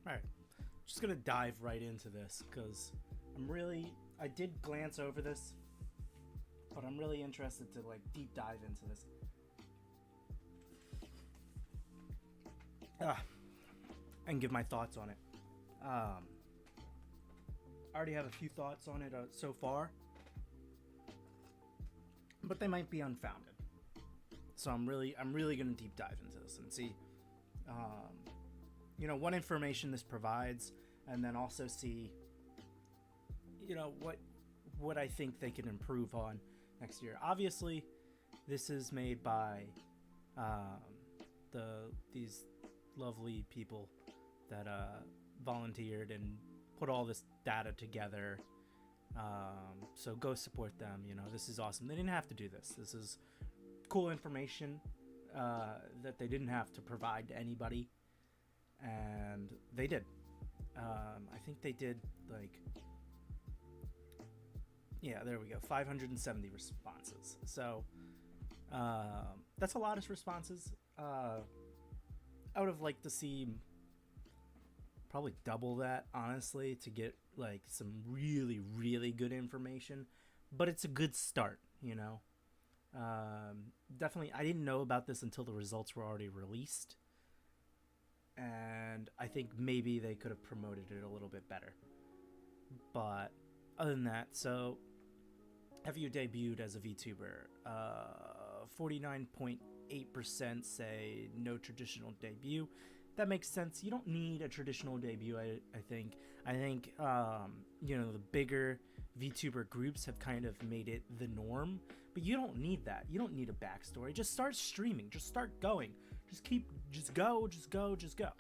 Alright. Just gonna dive right into this because I did glance over this, but I'm really interested to like deep dive into this. And give my thoughts on it. I already have a few thoughts on it so far, but they might be unfounded. So I'm really gonna deep dive into this and see, what information this provides, and then also see, what I think they can improve on next year. Obviously, this is made by these lovely people that volunteered and put all this data together. So go support them. This is awesome. They didn't have to do this. This is cool information that they didn't have to provide to anybody, and they did. I think they did there we go, 570 responses. So that's a lot of responses. I would have liked to see probably double that, honestly, to get some really, really good information. But it's a good start, Definitely, I didn't know about this until the results were already released. And I think maybe they could have promoted it a little bit better. But other than that, so have you debuted as a VTuber? 49.8% say no traditional debut. That makes sense. You don't need a traditional debut, I think. The bigger VTuber groups have kind of made it the norm, but you don't need that. You don't need a backstory. Just start streaming. Just start going. Just go.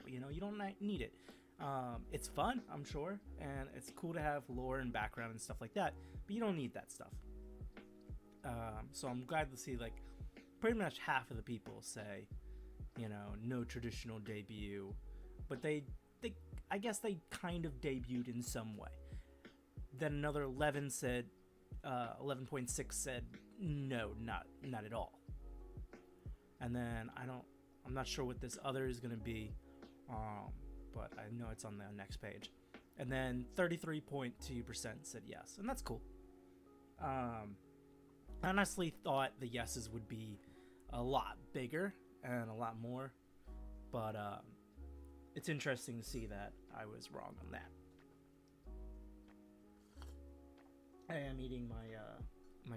You don't need it. It's fun, I'm sure, and it's cool to have lore and background and stuff like that, but you don't need that stuff. So I'm glad to see pretty much half of the people say, no traditional debut, but they I guess they kind of debuted in some way. Then another 11.6 said no, not at all. And then I'm not sure what this other is going to be, but I know it's on the next page. And then 33.2% said yes, and that's cool. I honestly thought the yeses would be a lot bigger and a lot more, but it's interesting to see that I was wrong on that. I am eating my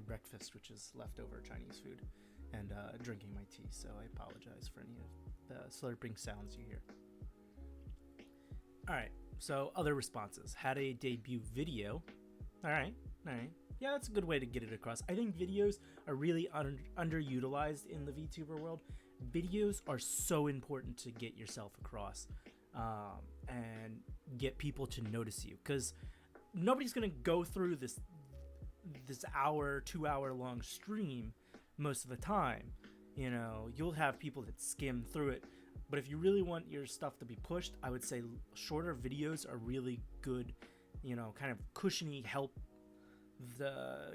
breakfast, which is leftover Chinese food, and drinking my tea, so I apologize for any of the slurping sounds you hear. Alright, so other responses. Had a debut video. Alright. Yeah, that's a good way to get it across. I think videos are really underutilized in the VTuber world. Videos are so important to get yourself across and get people to notice you, because nobody's going to go through this 2-hour long stream most of the time. You'll have people that skim through it, but if you really want your stuff to be pushed, I would say shorter videos are really good, kind of cushiony help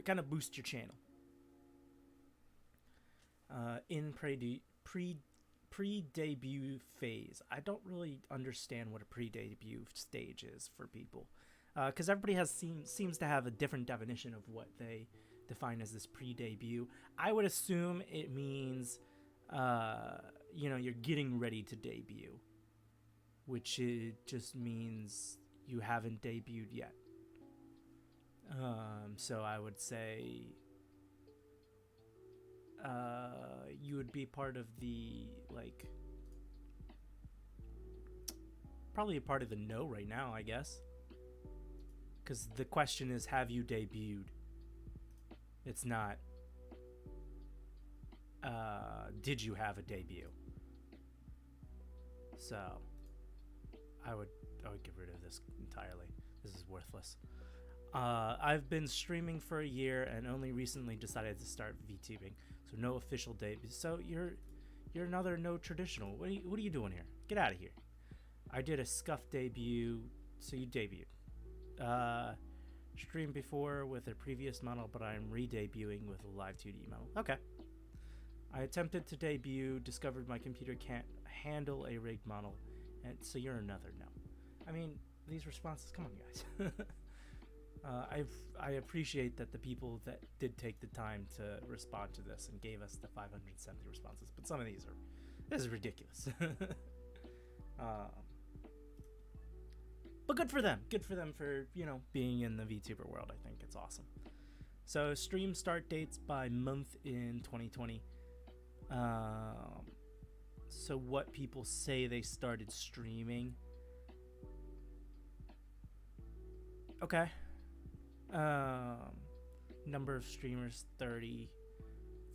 kind of boost your channel. In pre-debut phase, I don't really understand what a pre-debut stage is for people, because everybody seems to have a different definition of what they define as this pre-debut. I would assume it means you're getting ready to debut, which it just means you haven't debuted yet. So I would say you would be part of the probably a part of the no right now, I guess, because the question is, have you debuted? It's not did you have a debut? So I would get rid of this entirely. This is worthless. I've been streaming for a year and only recently decided to start VTubing, so no official debut. So you're another no traditional. What are you doing here? Get out of here. I did a scuff debut, so you debuted. Streamed before with a previous model, but I'm re-debuting with a live 2D model. Okay. I attempted to debut, discovered my computer can't handle a rigged model, and so you're another no. I mean, these responses, come on, guys. I appreciate that the people that did take the time to respond to this and gave us the 570 responses, but some of these this is ridiculous. But good for them for, being in the VTuber world. I think it's awesome. So stream start dates by month in 2020. So what people say they started streaming. Okay. Number of streamers, 30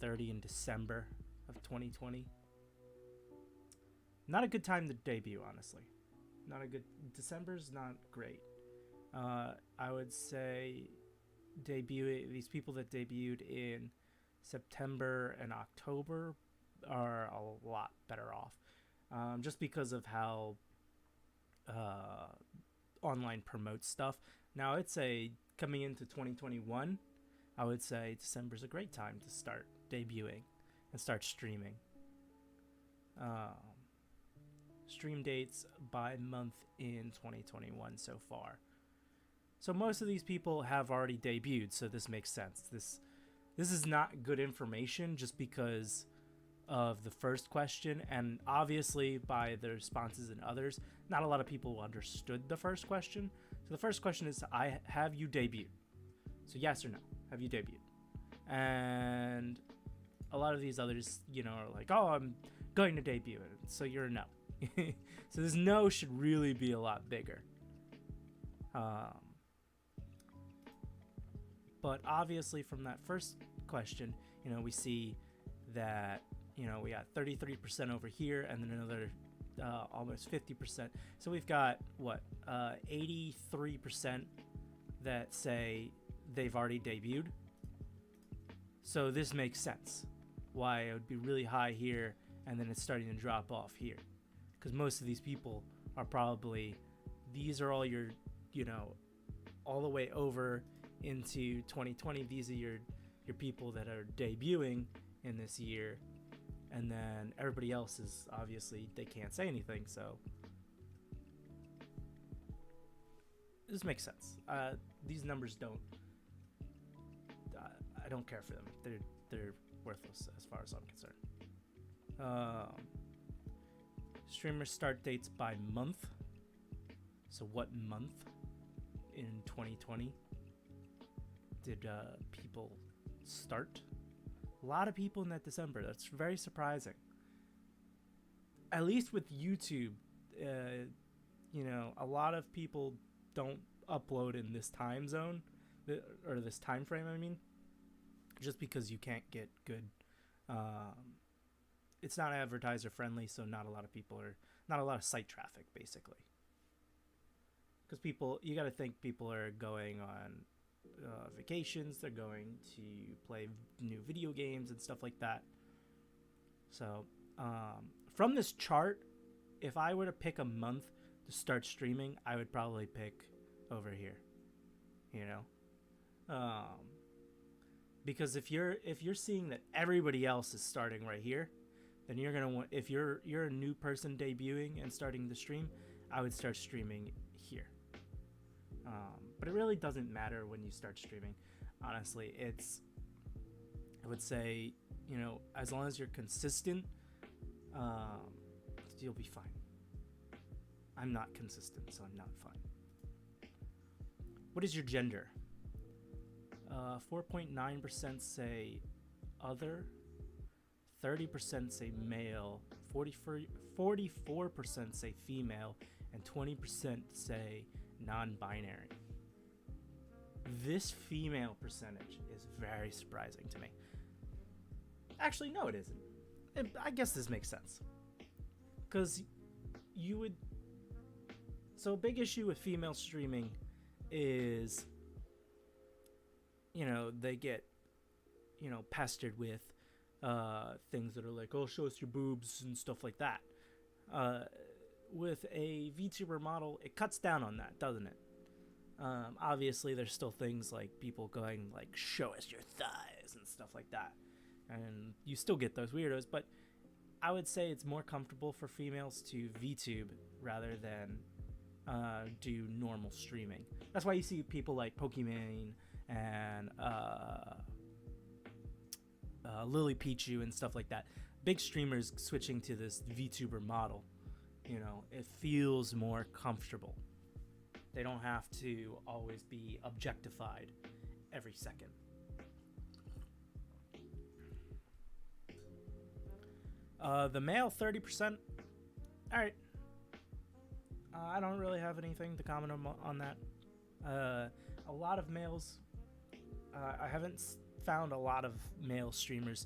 in December of 2020. Not a good time to debut, honestly. December's not great. I would say these people that debuted in September and October are a lot better off, just because of how online promotes stuff. Now, I'd say coming into 2021, I would say December's a great time to start debuting and start streaming. Stream dates by month in 2021 so far. So most of these people have already debuted, so this makes sense. This is not good information just because of the first question, and obviously by the responses in others, not a lot of people understood the first question. So the first question is, have you debuted? So yes or no, have you debuted? And a lot of these others, are like, oh, I'm going to debut it. So you're a no. So this no should really be a lot bigger. But obviously from that first question, we see that, we got 33% over here and then another almost 50%. So we've got 83% that say they've already debuted. So this makes sense why it would be really high here and then it's starting to drop off here. Because most of these people are probably, these are all your, all the way over into 2020. These are your people that are debuting in this year. And then everybody else is obviously, they can't say anything. So this makes sense. These numbers don't, I don't care for them. They're worthless as far as I'm concerned. Streamer start dates by month. So what month in 2020 did people start? A lot of people in that December. That's very surprising. At least with YouTube, a lot of people don't upload in this time zone, or this time frame, I mean, just because you can't get good it's not advertiser friendly, so not a lot of site traffic, basically. Because you got to think people are going on vacations, they're going to play new video games and stuff like that. So from this chart, if I were to pick a month to start streaming, I would probably pick over here, because if you're seeing that everybody else is starting right here, then you're gonna want, if you're a new person debuting and starting the stream, I would start streaming here. But it really doesn't matter when you start streaming. Honestly, I would say, as long as you're consistent, you'll be fine. I'm not consistent, so I'm not fine. What is your gender? 4.9% say other, 30% say male, 44% say female, and 20% say non-binary. This female percentage is very surprising to me. Actually, no, it isn't. I guess this makes sense. Because so a big issue with female streaming is, they get, pestered with things that are like, oh, show us your boobs and stuff like that. with a VTuber model, it cuts down on that, doesn't it? Obviously, there's still things like people going like, show us your thighs and stuff like that. And you still get those weirdos, but I would say it's more comfortable for females to VTube rather than do normal streaming. That's why you see people like Pokimane and Lily Pichu and stuff like that. Big streamers switching to this VTuber model. You know, it feels more comfortable. They don't have to always be objectified every second. The male 30%. All right. I don't really have anything to comment on that. A lot of males. I haven't found a lot of male streamers,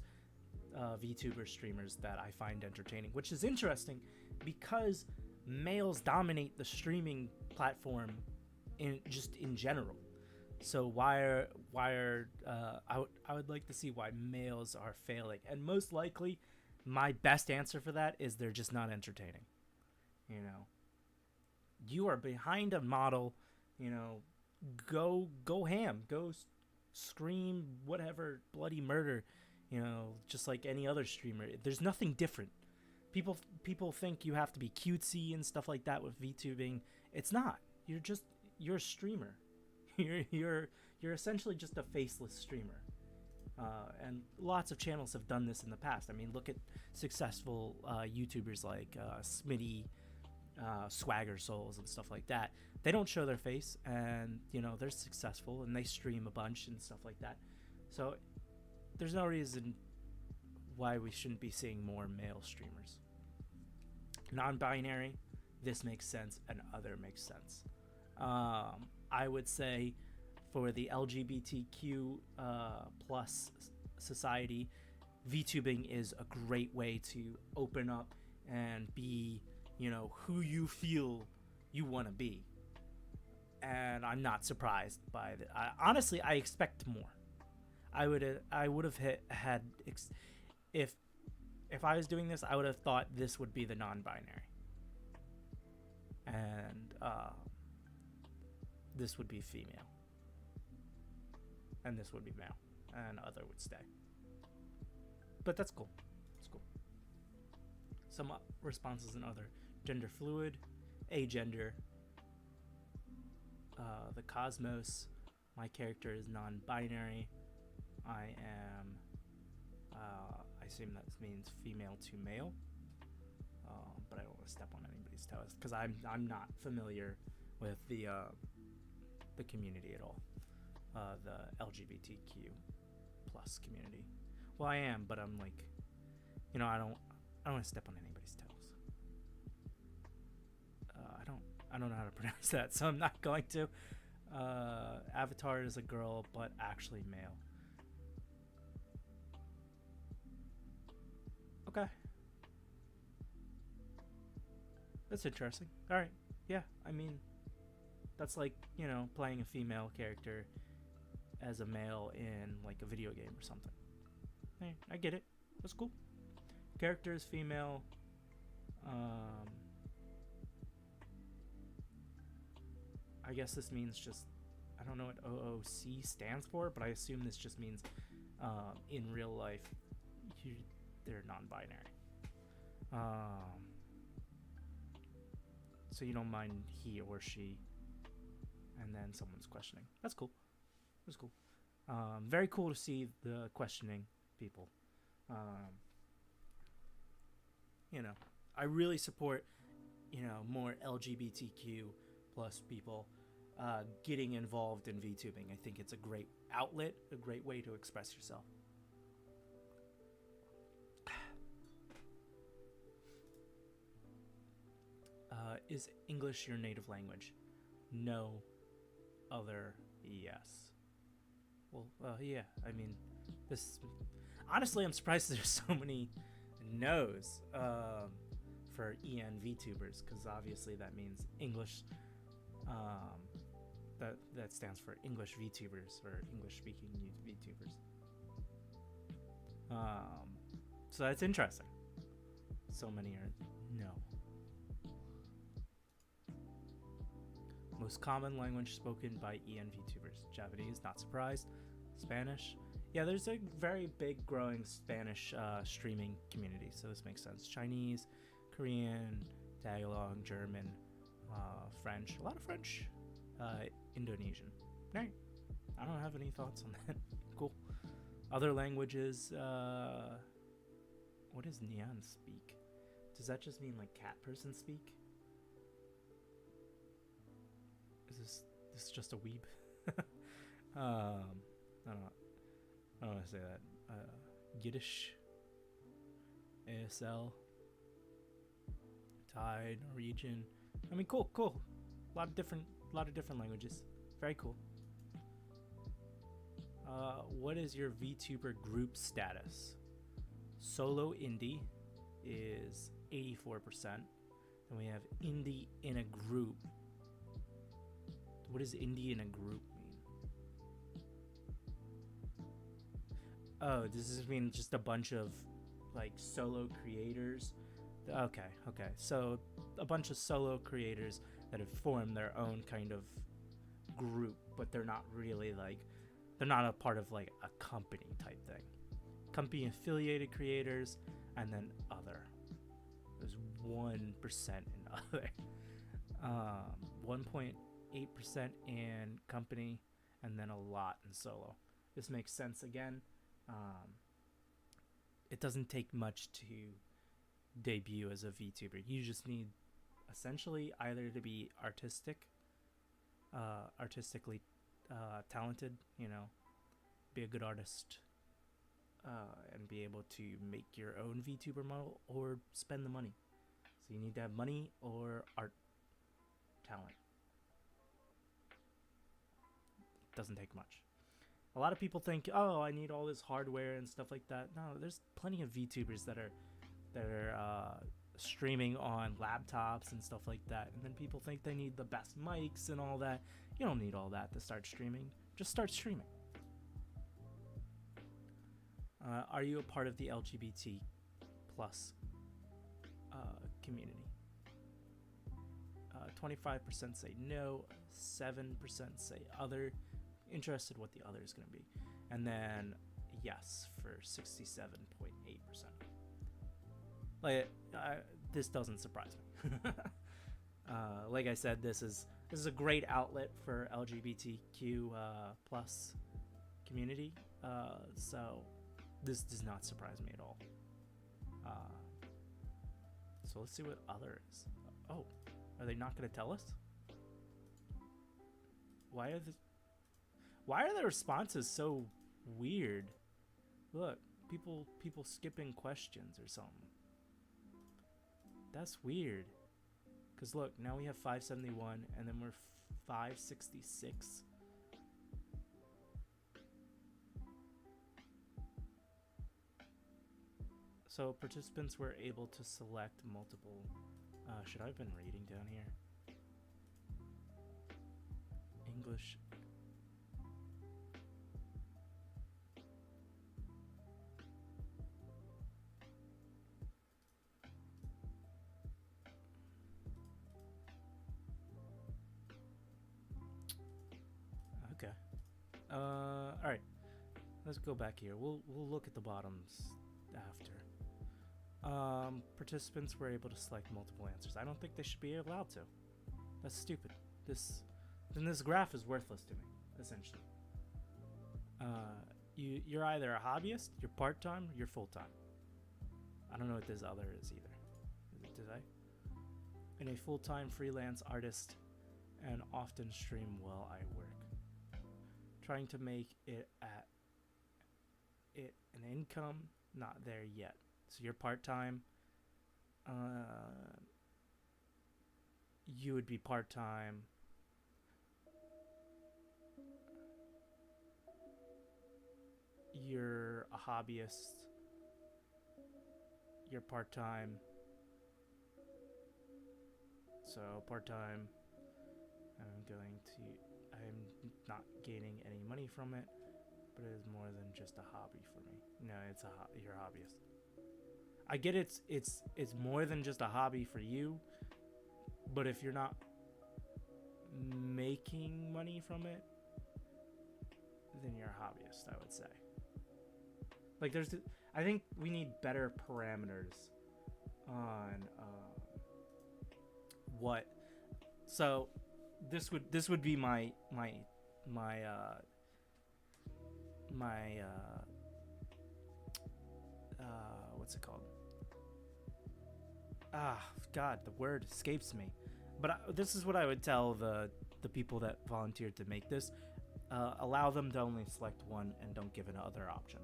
VTuber streamers that I find entertaining, which is interesting because males dominate the streaming platform in general. So I would like to see why males are failing, and most likely my best answer for that is they're just not entertaining. You know, you are behind a model, you know, go ham, go scream whatever bloody murder, you know, just like any other streamer. There's nothing different. People think you have to be cutesy and stuff like that with VTubing. It's not. You're a streamer. You're essentially just a faceless streamer. And lots of channels have done this in the past. I mean, look at successful YouTubers like Smitty, Swagger Souls, and stuff like that. They don't show their face, and you know they're successful, and they stream a bunch and stuff like that. So there's no reason why we shouldn't be seeing more male streamers. Non-binary, this makes sense, and other makes sense. I would say for the LGBTQ plus society, VTubing is a great way to open up and be, you know, who you feel you want to be. And I'm not surprised by that. Honestly, I expect more. I would have had if I was doing this, I would have thought this would be the non-binary, and this would be female, and this would be male, and other would stay. But that's cool. It's cool. Some responses in other: gender fluid, agender, the cosmos. My character is non-binary. I am. I assume that means female to male. But I don't want to step on anybody's toes because I'm not familiar with the community at all. The LGBTQ plus community. Well, I am, but I'm like, you know, I don't want to step on anybody's toes. I don't know how to pronounce that, so I'm not going to. Avatar is a girl, but actually male. Okay. That's interesting. Alright. Yeah, I mean, that's like, you know, playing a female character as a male in like a video game or something. Hey, I get it. That's cool. Character is female. I guess this means just, I don't know what OOC stands for, but I assume this just means in real life they're non-binary. So you don't mind he or she, and then someone's questioning. That's cool. That's cool. Very cool to see the questioning people. You know, I really support, you know, more LGBTQ plus people getting involved in VTubing. I think it's a great outlet, a great way to express yourself. Is English your native language? No. Other, yes. Well, yeah. I mean, this. Honestly, I'm surprised there's so many no's for EN Vtubers, because obviously that means English. That stands for English VTubers, or English-speaking VTubers. So that's interesting. So many are no. Most common language spoken by EN Vtubers. Japanese, not surprised. Spanish. Yeah, there's a very big growing Spanish streaming community, so this makes sense. Chinese, Korean, Tagalog, German, French. A lot of French. Indonesian. Right. I don't have any thoughts on that. Cool. Other languages. What does Nyan speak? Does that just mean like cat person speak? Is this just a weeb? I don't want to say that. Yiddish, ASL, Thai, Norwegian. I mean, cool. A lot of different languages. Very cool. What is your VTuber group status? Solo indie is 84%. Then we have indie in a group. What does indie in a group mean? Oh, does this mean just a bunch of like solo creators? Okay. So a bunch of solo creators that have formed their own kind of group, but they're not really like, they're not a part of like a company type thing. Company affiliated creators, and then other. There's 1% in other. 1.8% in company, and then a lot in solo. This makes sense again. It doesn't take much to debut as a VTuber. You just need essentially either to be artistically talented, be a good artist, and be able to make your own VTuber model, or spend the money. So you need to have money or art talent. It doesn't take much. A lot of people think, oh, I need all this hardware and stuff like that. No, there's plenty of VTubers that are streaming on laptops and stuff like that. And then people think they need the best mics and all that. You don't need all that to start streaming. Just start streaming. Are you a part of the LGBT plus community? 25% say no, 7% say other. Interested what the other is going to be. And then yes for 67.8%. Like, this doesn't surprise me. Like I said, this is a great outlet for LGBTQ plus community. So this does not surprise me at all. So let's see what other is. Oh, are they not going to tell us? Why are the responses so weird? Look, people skipping questions or something. That's weird. Cause look, now we have 571, and then we're 566. So participants were able to select multiple. Should I have been reading down here? English. Okay. All right. Let's go back here. We'll look at the bottoms after. Participants were able to select multiple answers. I don't think they should be allowed to. That's stupid. This graph is worthless to me, essentially. You're either a hobbyist, you're part-time, or you're full-time. I don't know what this other is either. Did I? And a full-time freelance artist, and often stream while I work. Trying to make it an income, not there yet. So you're part-time. You would be part-time. You're a hobbyist. You're part-time. So part-time. I'm not gaining any money from it, but it is more than just a hobby for me. No, you're a hobbyist. I get it's more than just a hobby for you, but if you're not making money from it, then you're a hobbyist, I would say. Like, I think we need better parameters on what. So this would be my what's it called? God, the word escapes me. But this is what I would tell the people that volunteered to make this. Allow them to only select one and don't give another option.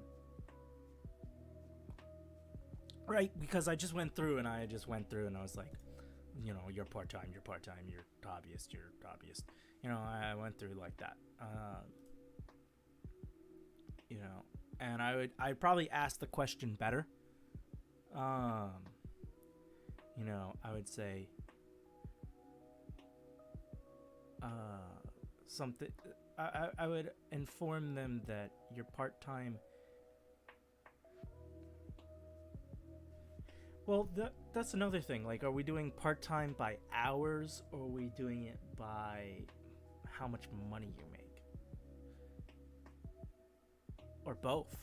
Right, because I just went through and I was like, you know, you're part-time, you're hobbyist. You know, I went through like that. You know, and I'd probably ask the question better. You know, I would say something. I would inform them that you're part-time. Well, that's another thing. Like, are we doing part-time by hours, or are we doing it by how much money you make? Or both,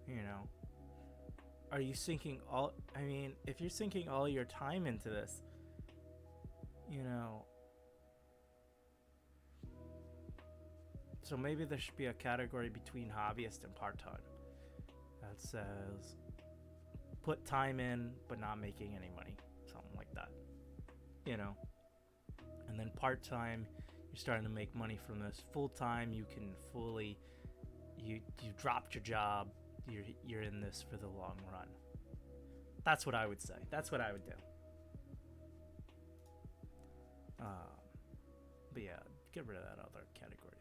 you know? Are you sinking all... I mean, if you're sinking all your time into this, you know... So maybe there should be a category between hobbyist and part-time that says... put time in, but not making any money. Something like that. You know? And then part-time, you're starting to make money from this. Full-time, you can fully... You dropped your job. You're in this for the long run. That's what I would say. That's what I would do. But yeah, get rid of that other category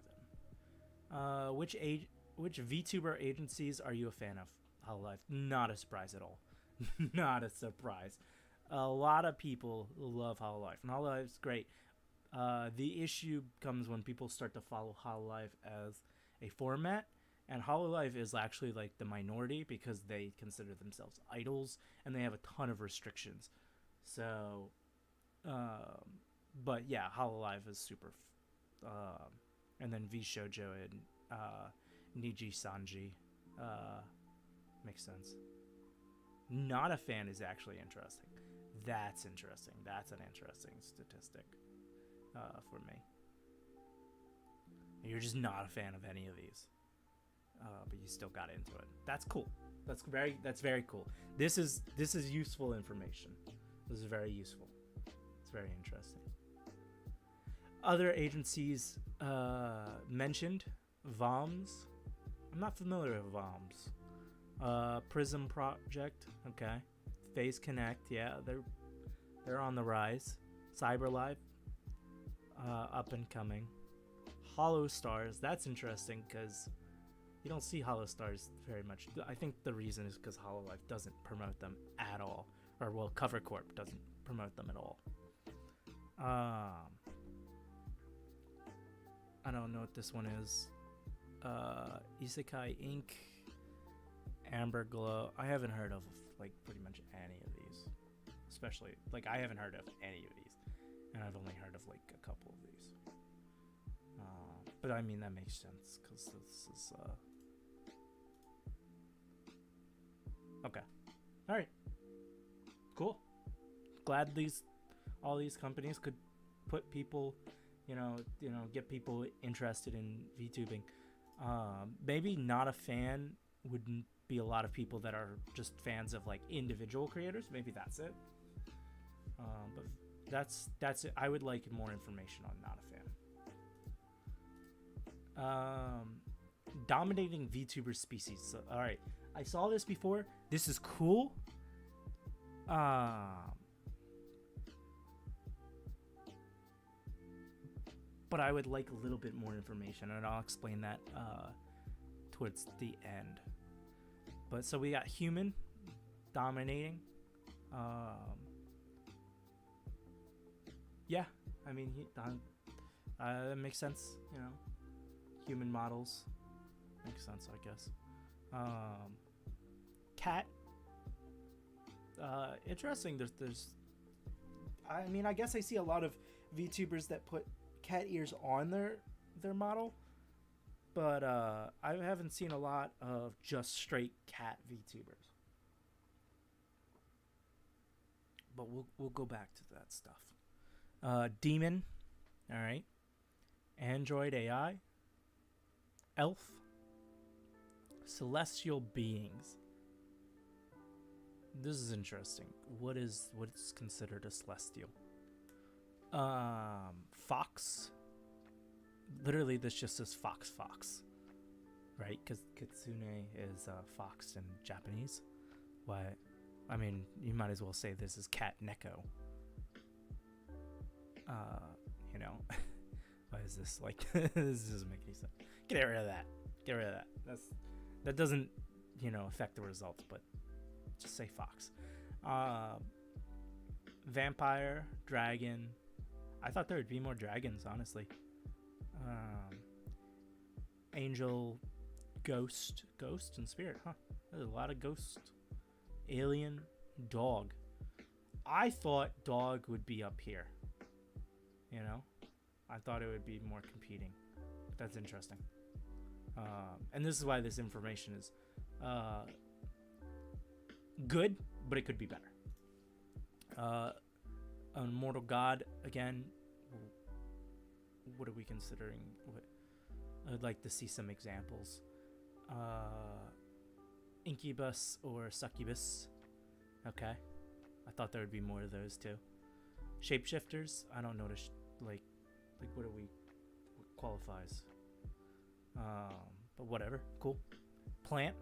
then. Which VTuber agencies are you a fan of? Hololive? Not a surprise at all. Not a surprise. A lot of people love Hololive, and Hololive's great. The issue comes when people start to follow Hololive as a format, and Hololive is actually like the minority because they consider themselves idols, and they have a ton of restrictions. So, but yeah, Hololive is super. And then V Shoujo and Niji Sanji makes sense. Not a fan is actually interesting. That's interesting. That's an interesting statistic for me. You're just not a fan of any of these, but you still got into it. That's cool. That's very cool. This is useful information. This is very useful. It's very interesting. Other agencies mentioned. VOMs. I'm not familiar with VOMs. Prism Project, okay. Phase Connect, yeah, they're on the rise. CyberLive, up and coming. Hollow Stars, that's interesting because you don't see Hollow Stars very much. I think the reason is because Hololive doesn't promote them at all, or well, Cover Corp doesn't promote them at all. I don't know what this one is. Isekai Inc. Amber Glow. I haven't heard of like pretty much any of these, especially like I haven't heard of any of these, and I've only heard of like a couple of these. But I mean that makes sense because this is okay. All right, cool. Glad all these companies could put people, get people interested in VTubing. Maybe not a fan wouldn't be a lot of people that are just fans of like individual creators. Maybe that's it. But that's it. I would like more information on not a fan. Dominating VTuber species. So, all right, I saw this before. This is cool. But I would like a little bit more information, and I'll explain that towards the end. But so we got human dominating. Yeah, I mean, that makes sense, Human models makes sense, I guess. Cat. Interesting. There's. I mean, I guess I see a lot of VTubers that put cat ears on their model, but I haven't seen a lot of just straight cat VTubers. But we'll go back to that stuff. Demon, all right. Android AI, elf, celestial beings. This is interesting. What's considered a celestial? Fox. Literally, this just says fox, right? Because kitsune is fox in Japanese. Why? I mean, you might as well say this is cat neko. You know, why is this like? This doesn't make any sense. Get rid of that. Get rid of that. That doesn't, affect the results. But just say fox. Vampire, dragon. I thought there would be more dragons, honestly. Angel, ghost, and spirit, huh? There's a lot of ghosts. Alien, dog. I thought dog would be up here. I thought it would be more competing. That's interesting. And this is why this information is good, but it could be better. Immortal God, again, what are we considering? I'd like to see some examples. Incubus or succubus. Okay. I thought there would be more of those too. Shapeshifters, I don't notice, like what qualifies? But whatever, cool. Plant,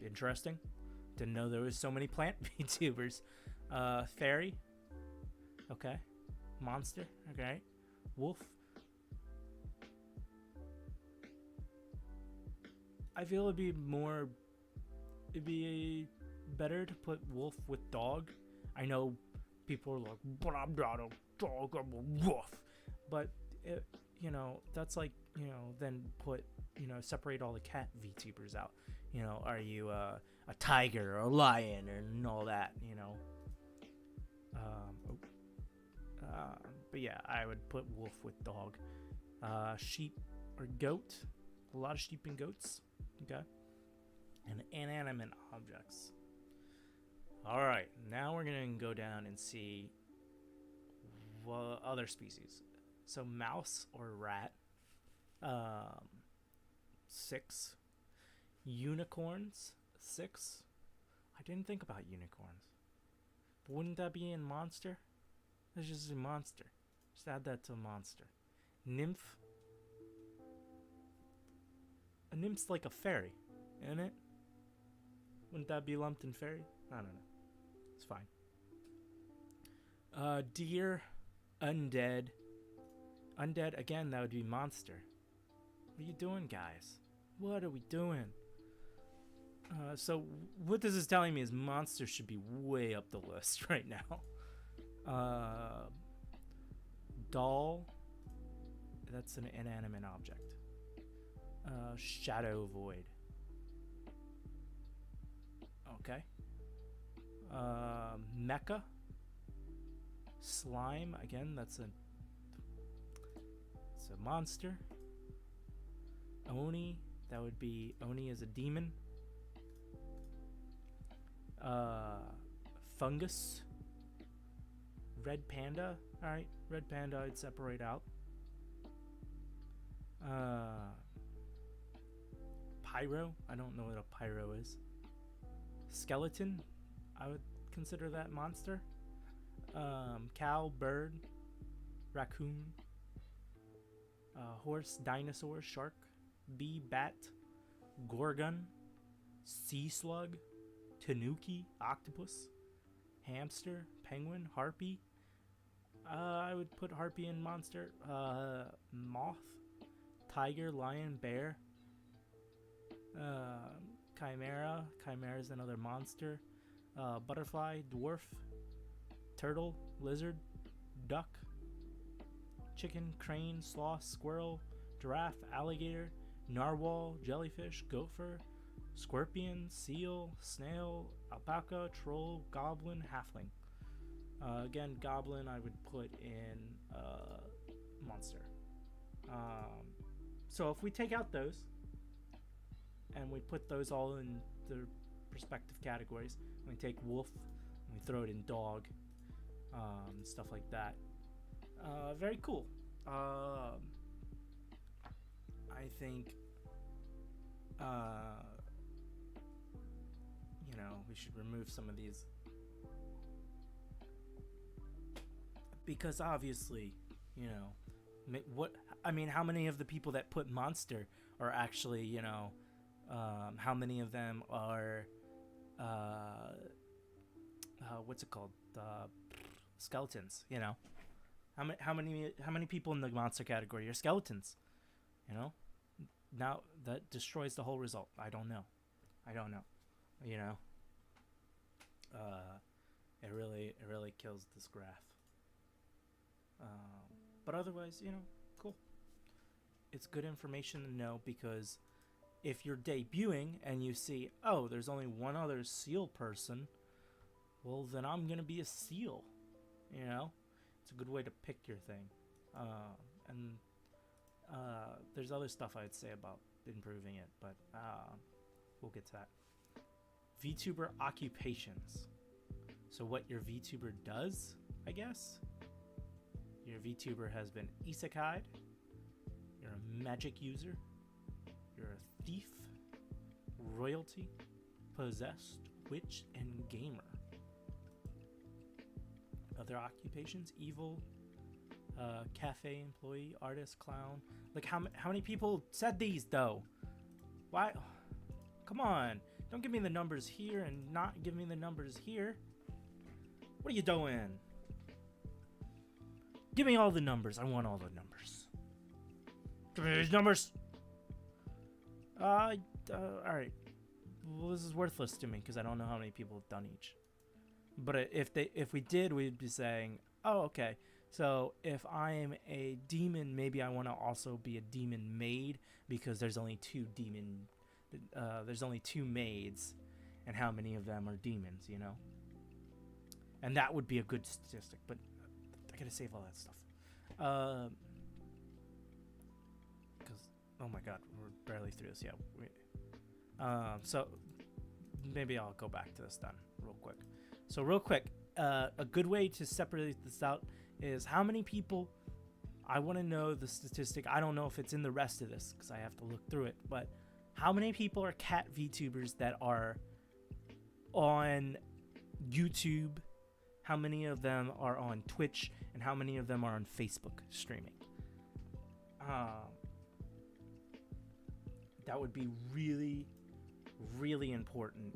interesting. Didn't know there was so many plant VTubers. Fairy, okay. Monster, okay. Wolf. I feel it'd be better to put wolf with dog. I know people are like, but I'm not a dog, I'm a wolf. But, that's like, then put, separate all the cat VTubers out. Are you a tiger or a lion and all that, But yeah, I would put wolf with dog. Sheep or goat. A lot of sheep and goats. Okay. And inanimate objects. Alright, now we're going to go down and see other species. So mouse or rat. 6. Unicorns. 6. I didn't think about unicorns. But wouldn't that be in monster? That's just a monster. Just add that to monster. Nymph. A nymph's like a fairy, isn't it? Wouldn't that be lumped in fairy? I don't know. It's fine. Deer. Undead. Undead, again, that would be monster. What are you doing, guys? What are we doing? So what this is telling me is monsters should be way up the list right now. Doll. That's an inanimate object. Shadow void. Okay. Mecha. Slime. Again, it's a monster. Oni. That would be Oni is a demon. Fungus. Red panda. Alright, red panda I'd separate out. Pyro. I don't know what a pyro is. Skeleton. I would consider that monster. Cow, bird, raccoon, horse, dinosaur, shark, bee, bat, gorgon, sea slug, tanuki, octopus, hamster, penguin, harpy. I would put harpy in monster. Moth, tiger, lion, bear, chimera. Chimera is another monster. Butterfly, dwarf, turtle, lizard, duck, chicken, crane, sloth, squirrel, giraffe, alligator, narwhal, jellyfish, gopher, scorpion, seal, snail, alpaca, troll, goblin, halfling. Again, goblin I would put in monster. So if we take out those and we put those all in their respective categories, we take wolf and we throw it in dog, stuff like that. Very cool. I think, we should remove some of these. Because obviously, how many of the people that put monster are actually, how many of them are, what's it called? Skeletons, How many people in the monster category are skeletons? Now that destroys the whole result. I don't know. It really kills this graph. But otherwise, cool. It's good information to know, because if you're debuting and you see, oh, there's only one other seal person, well, then I'm going to be a seal. It's a good way to pick your thing. And there's other stuff I'd say about improving it, but we'll get to that. VTuber occupations. So what your VTuber does, I guess. Your VTuber has been isekai'd. You're a magic user. You're a thief, royalty, possessed, witch, and gamer. Other occupations: evil, cafe employee, artist, clown. Like, how many people said these, though? Why? Come on. Don't give me the numbers here and not give me the numbers here. What are you doing? Give me all the numbers. I want all the numbers. Give me these numbers. Alright. Well, this is worthless to me because I don't know how many people have done each. But if we did, we'd be saying, oh, okay. So if I'm a demon, maybe I want to also be a demon maid, because there's only two maids, and how many of them are demons, And that would be a good statistic, but I gotta save all that stuff. Because, oh my god, we're barely through this. Yeah. So maybe I'll go back to this then real quick. So real quick, a good way to separate this out is how many people. I want to know the statistic. I don't know if it's in the rest of this because I have to look through it, but how many people are cat VTubers that are on YouTube? How many of them are on Twitch? And how many of them are on Facebook streaming? That would be really, really important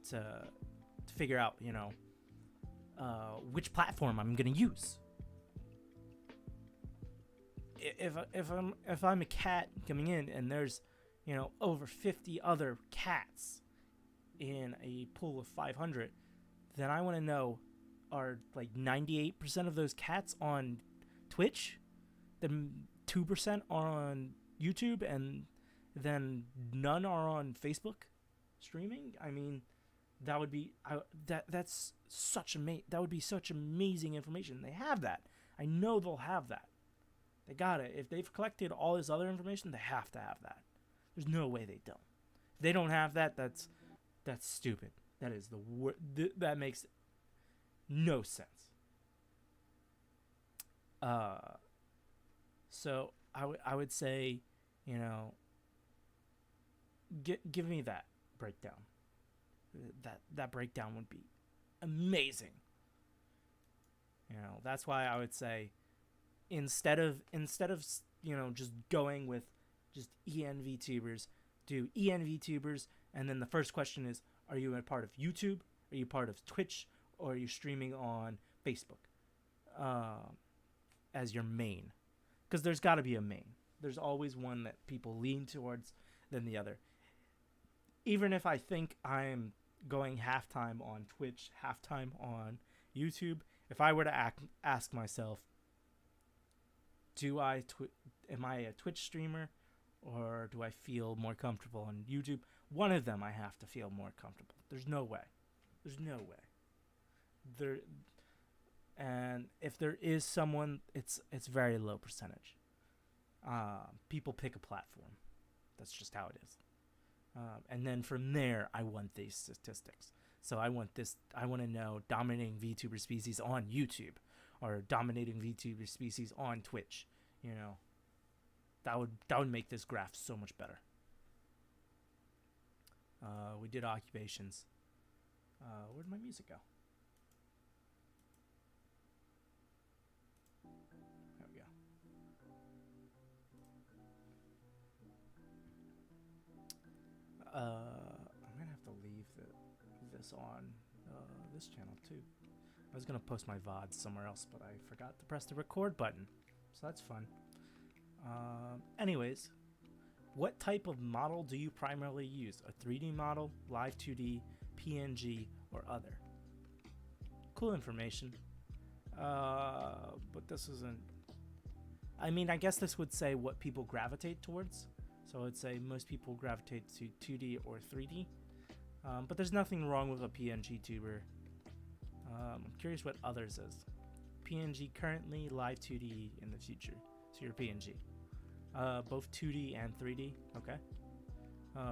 to figure out, which platform I'm going to use. If I'm a cat coming in and there's, over 50 other cats in a pool of 500, then I want to know, are like 98% of those cats on Twitch? Then 2% are on YouTube, and then none are on Facebook streaming? I mean, that would be that's such that would be such amazing information. They have that. I know they'll have that. They got it. If they've collected all this other information, they have to have that. There's no way they don't. If they don't have that, that's stupid. That is that makes no sense. So I would say, give me that breakdown. That breakdown would be amazing. That's why I would say, instead of just going with just EN Vtubers, do EN Vtubers, and then the first question is, are you a part of YouTube? Are you part of Twitch? Or are you streaming on Facebook as your main? Because there's got to be a main. There's always one that people lean towards than the other. Even if I think I'm going halftime on Twitch, halftime on YouTube, if I were to ask myself, am I a Twitch streamer, or do I feel more comfortable on YouTube? One of them I have to feel more comfortable. There's no way. And if there is someone, it's very low percentage. People pick a platform. That's just how it is. And then from there, I want these statistics. So I want to know dominating VTuber species on YouTube, or dominating VTuber species on Twitch. You know, that would make this graph so much better. We did occupations. Where'd my music go? There we go. I'm gonna have to leave this on this channel too. I was gonna post my VODs somewhere else, but I forgot to press the record button, so that's fun. Anyways, what type of model do you primarily use? A 3D model, live 2D, PNG, or other? Cool information. But this isn't... I mean, I guess this would say what people gravitate towards. So I'd say most people gravitate to 2D or 3D. But there's nothing wrong with a PNG tuber. I'm curious what others is. PNG currently, live 2D in the future. So you're PNG. Both 2D and 3D, okay.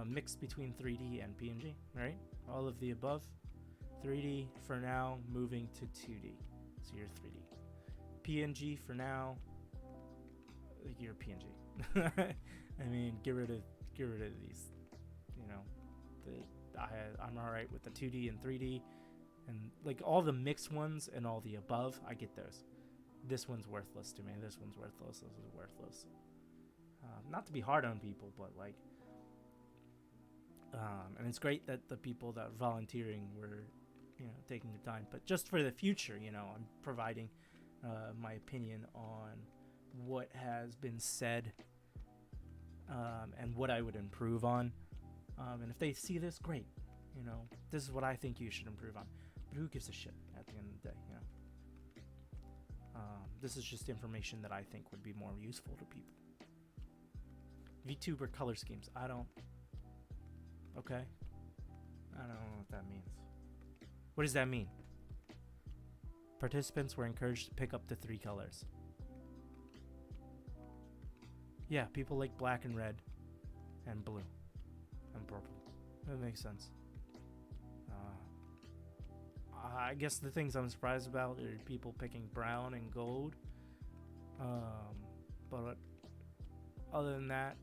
Mixed between 3D and PNG, right? All of the above. 3D for now, moving to 2D. So you're 3D. PNG for now, you're PNG. I mean, get rid of these. You know, I'm alright with the 2D and 3D, and like all the mixed ones and all the above. I get those. This one's worthless to me. This one's worthless. This is worthless. Not to be hard on people, but like, and it's great that the people that are volunteering were, you know, taking the time. But just for the future, you know, I'm providing my opinion on what has been said and what I would improve on. And if they see this, great. You know, this is what I think you should improve on. But who gives a shit at the end of the day, you know? This is just information that I think would be more useful to people. VTuber color schemes. Okay. I don't know what that means. What does that mean? Participants were encouraged to pick up to 3 colors. Yeah, people like black and red and blue and purple. That makes sense. I guess the things I'm surprised about are people picking brown and gold. But other than that,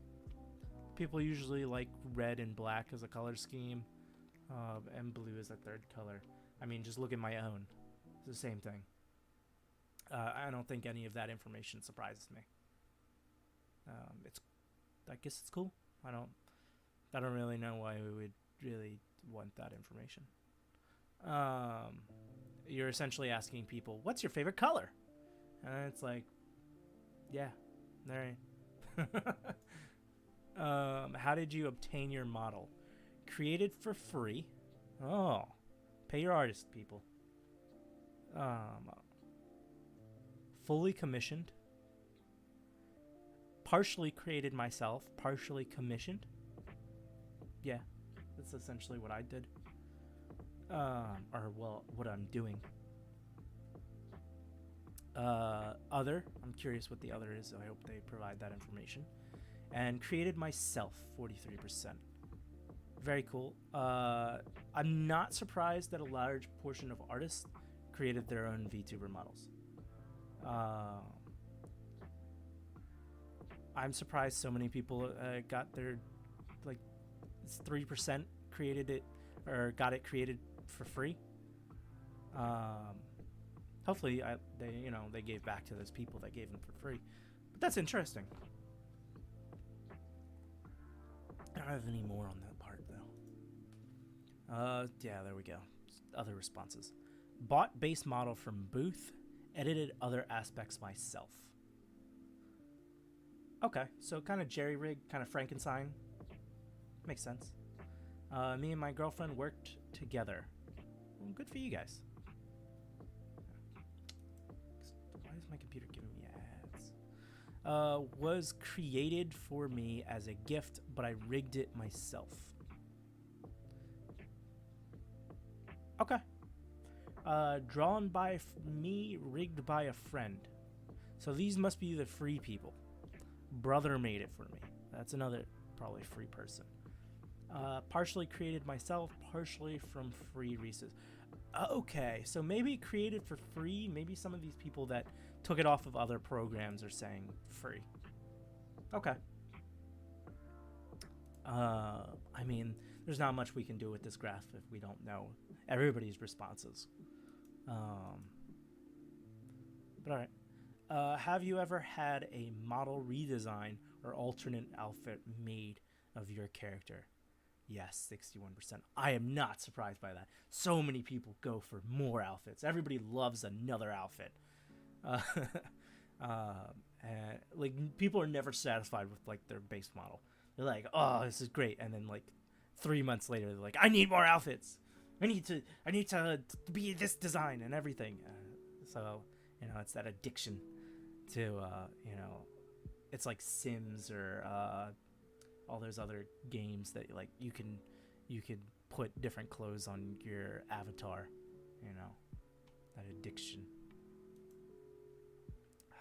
people usually like red and black as a color scheme, and blue as a third color. I mean, just look at my own. It's the same thing. I don't think any of that information surprises me. I guess it's cool. I don't really know why we would really want that information. You're essentially asking people, what's your favorite color? And it's like, yeah, all right. How did you obtain your model? Created for free. Oh, pay your artist, people. Fully commissioned. Partially created myself. Partially commissioned. Yeah, that's essentially what I did. Or, well, what I'm doing. Other. I'm curious what the other is. So I hope they provide that information. And created myself, 43%. Very cool. I'm not surprised that a large portion of artists created their own VTuber models. I'm surprised so many people got their, like, 3% created it, or got it created for free. Hopefully they gave back to those people that gave them for free. But that's interesting. I don't have any more on that part though. Yeah, there we go. Other responses. Bought base model from booth, edited other aspects myself. Okay, so kind of jerry-rigged, kind of Frankenstein. Makes sense. Me and my girlfriend worked together. Well, good for you guys. Why is my computer giving me ads? Was created for me as a gift, but I rigged it myself. Okay. Drawn by me, rigged by a friend. So these must be the free people. Brother made it for me. That's another probably free person. Partially created myself, partially from free resources. Okay, so maybe created for free. Maybe some of these people that took it off of other programs are saying free. Okay. I mean, there's not much we can do with this graph if we don't know everybody's responses. But all right. Have you ever had a model redesign or alternate outfit made of your character? Yes, 61%. I am not surprised by that. So many people go for more outfits. Everybody loves another outfit. And like people are never satisfied with like their base model. They're like, oh, this is great, and then like 3 months later, they're like, I need more outfits. I need to be this design and everything. So it's that addiction to it's like Sims or all those other games that like you can put different clothes on your avatar. That addiction.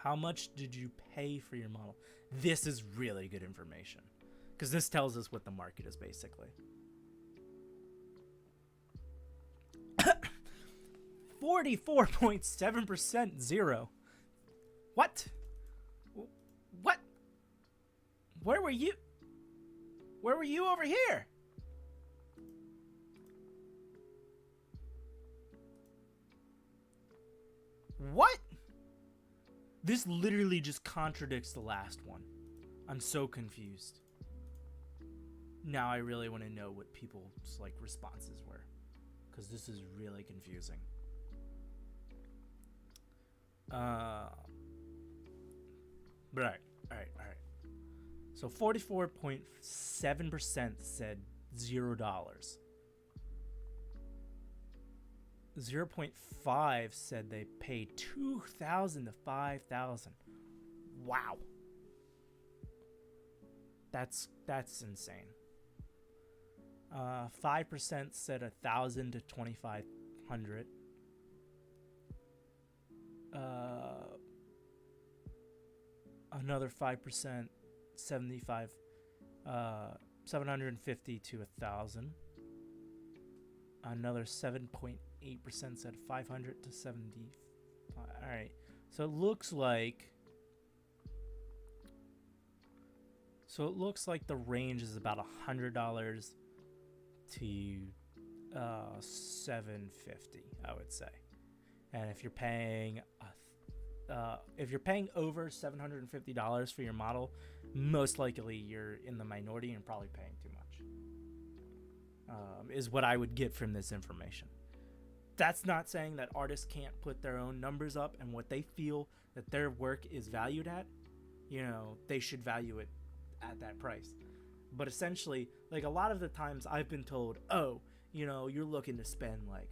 How much did you pay for your model? This is really good information because this tells us what the market is basically. 44.7% zero. What? Where were you? Where were you over here? What? This literally just contradicts the last one. I'm so confused. Now I really want to know what people's like responses were, because this is really confusing. All right. So 44.7% said $0. 0.5 said they paid $2,000 to $5,000. Wow. That's insane. 5% said $1,000 to $2,500. Another 5%, 750 to 1,000. Another 7.8% said 500 to 70. All right, so it looks like the range is about $100 to $750, I would say. And if you're paying over $750 for your model, most likely you're in the minority and probably paying too much. Is what I would get from this information. That's not saying that artists can't put their own numbers up and what they feel that their work is valued at. They should value it at that price. But essentially, like a lot of the times I've been told, oh, you're looking to spend like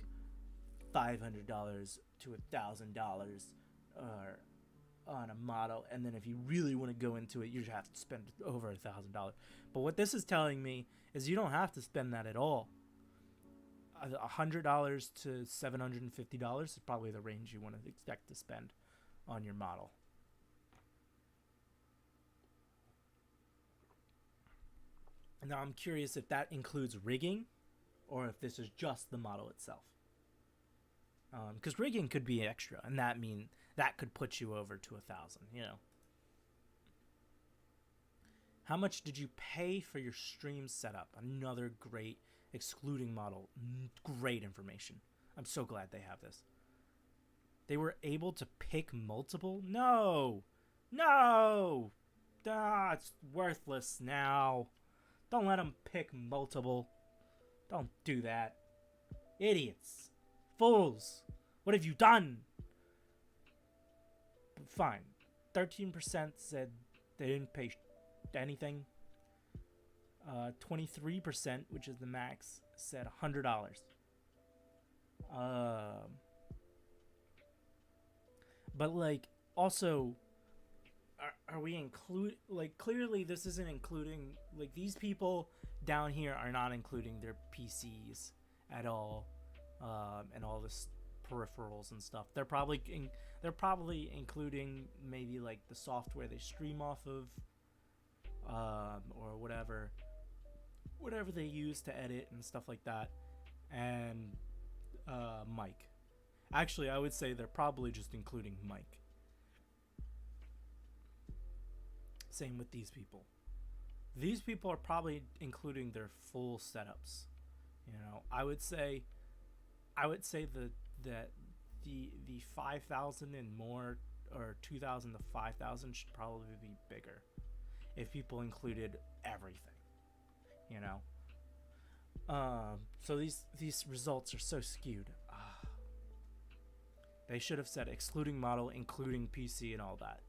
$500 to $1,000 on a model, and then if you really want to go into it, you just have to spend over $1,000. But what this is telling me is you don't have to spend that at all. $100 to $750 is probably the range you want to expect to spend on your model. Now I'm curious if that includes rigging or if this is just the model itself. Because rigging could be extra, and that could put you over to 1,000. How much did you pay for your stream setup? Another great excluding model. Great information. I'm so glad they have this. They were able to pick multiple? No! It's worthless now. Don't let them pick multiple. Don't do that. Idiots. Fools. What have you done? Fine. 13% said they didn't pay anything. 23%, which is the max, said $100. But like, also, are we clearly this isn't including, like, these people down here are not including their PCs at all, and all this peripherals and stuff. They're probably including maybe like the software they stream off of, or whatever they use to edit and stuff like that, and mic. Actually, I would say they're probably just including mic. Same with these people. These people are probably including their full setups. You know, I would say that the 5,000 and more, or 2,000 to 5,000, should probably be bigger if people included everything. You know, so these results are so skewed. They should have said excluding model, including PC and all that.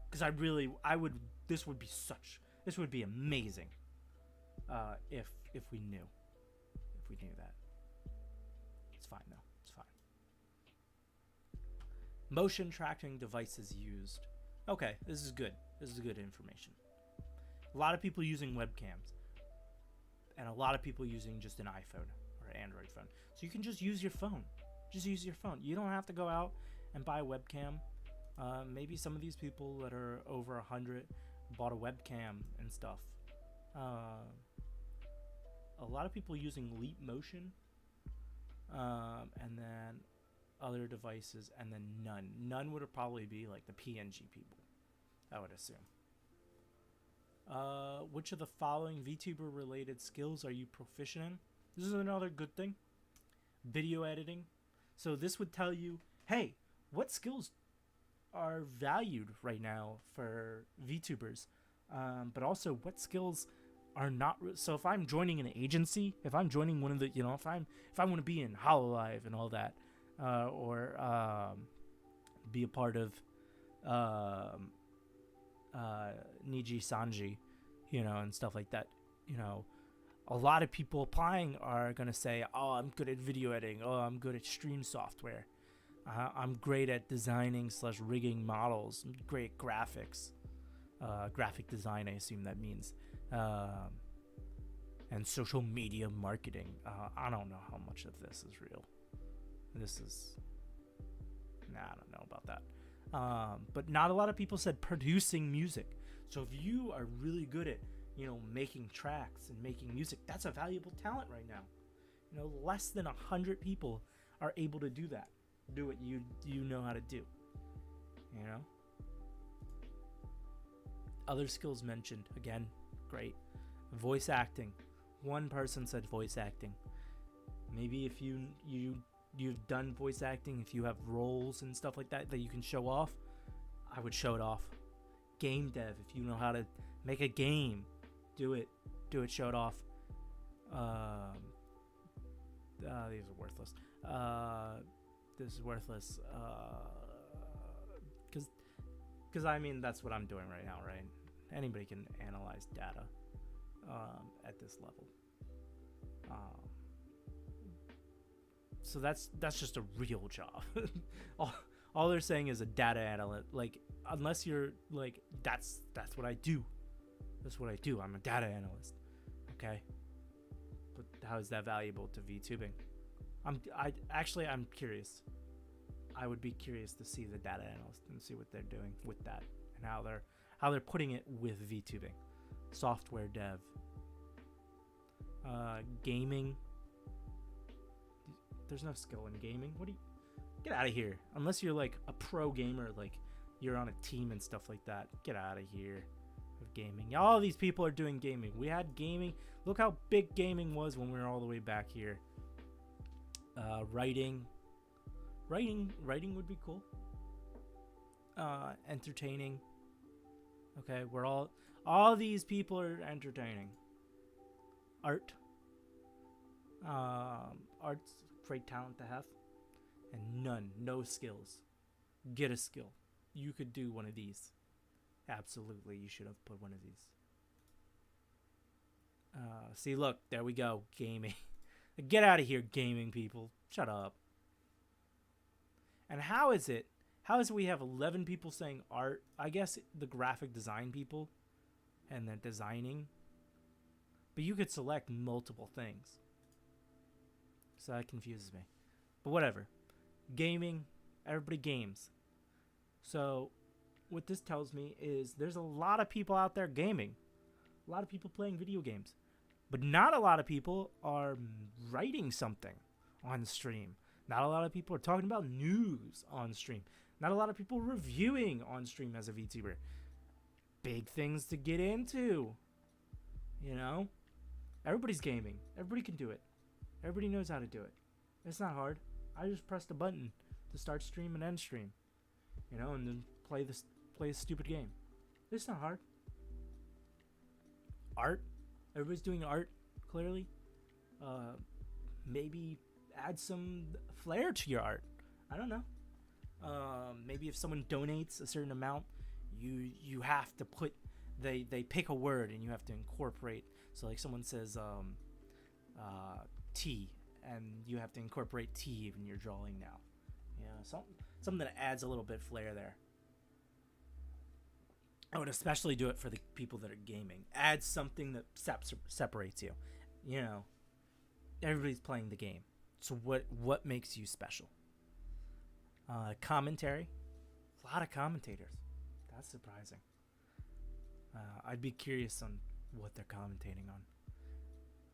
Because this would be amazing if we knew that. It's fine though. It's fine. Motion tracking devices used. Okay, this is good. This is good information. A lot of people using webcams, and a lot of people using just an iPhone or an Android phone. So you can just use your phone. Just use your phone. You don't have to go out and buy a webcam. Maybe some of these people that are over 100 bought a webcam and stuff. A lot of people using Leap Motion, and then other devices, and then none. None would probably be like the PNG people, I would assume. Which of the following VTuber related skills are you proficient in? This is another good thing. Video editing. So this would tell you, hey, what skills are valued right now for VTubers, but also what skills are not. So if I'm joining an agency, if I'm joining one of the, if I want to be in HoloLive and all that, or be a part of Niji Sanji, and stuff like that, a lot of people applying are going to say, oh, I'm good at video editing. Oh, I'm good at stream software. I'm great at designing / rigging models. I'm great at graphics. Graphic design, I assume that means. And social media marketing. I don't know how much of this is real. I don't know about that. But not a lot of people said producing music. So if you are really good at making tracks and making music, that's a valuable talent right now. Less than 100 people are able to do that. Do what you know how to do. Other skills mentioned, again, great. Voice acting. One person said voice acting. Maybe if you've done voice acting, if you have roles and stuff like that you can show off, I would show it off. Game dev, if you know how to make a game, do it, show it off. These are worthless. This is worthless. Because I mean, that's what I'm doing right now, right? Anybody can analyze data at this level. So that's just a real job. all they're saying is a data analyst. Like, unless you're like, that's what I do. That's what I do. I'm a data analyst. Okay. But how is that valuable to VTubing? I'm curious. I would be curious to see the data analyst and see what they're doing with that and how they're putting it with VTubing. Software dev. Gaming. There's no skill in gaming. Get out of here. Unless you're like a pro gamer, like you're on a team and stuff like that. Get out of here with gaming. All these people are doing gaming. We had gaming. Look how big gaming was when we were all the way back here. Writing would be cool. Entertaining. Okay, all these people are entertaining. Art. Art's great talent to have. And no skills. Get a skill. You could do one of these. Absolutely, you should have put one of these. See, look, there we go. Gaming. Get out of here, gaming people. Shut up. And how is it we have 11 people saying art? I guess the graphic design people and then designing. But you could select multiple things. So that confuses me. But whatever. Gaming, everybody games. So what this tells me is there's a lot of people out there gaming, a lot of people playing video games, but not a lot of people are writing something on stream. Not a lot of people are talking about news on stream. Not a lot of people reviewing on stream as a VTuber. Big things to get into. You know? Everybody's gaming. Everybody can do it. Everybody knows how to do it. It's not hard. I just pressed a button to start stream and end stream. You know, and then play a stupid game. It's not hard. Art. Everybody's doing art, clearly. Maybe add some flair to your art. I don't know. Maybe if someone donates a certain amount, you have to put they pick a word and you have to incorporate. So like someone says tea, and you have to incorporate tea in your drawing now. You know, something that adds a little bit flair there. I would especially do it for the people that are gaming. Add something that separates you. You know, everybody's playing the game. So what makes you special? Commentary. A lot of commentators. That's surprising. I'd be curious on what they're commentating on.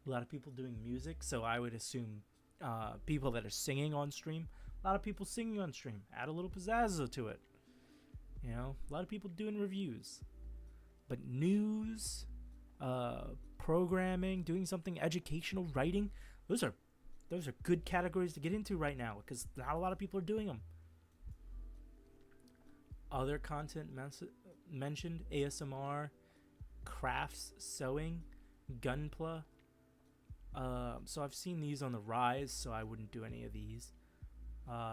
A lot of people doing music, so I would assume people that are singing on stream. A lot of people singing on stream. Add a little pizzazz to it. You know, a lot of people doing reviews. But news, programming, doing something educational, writing, those are good categories to get into right now because not a lot of people are doing them. Other content mentioned: ASMR, crafts, sewing, gunpla. So I've seen these on the rise, so I wouldn't do any of these.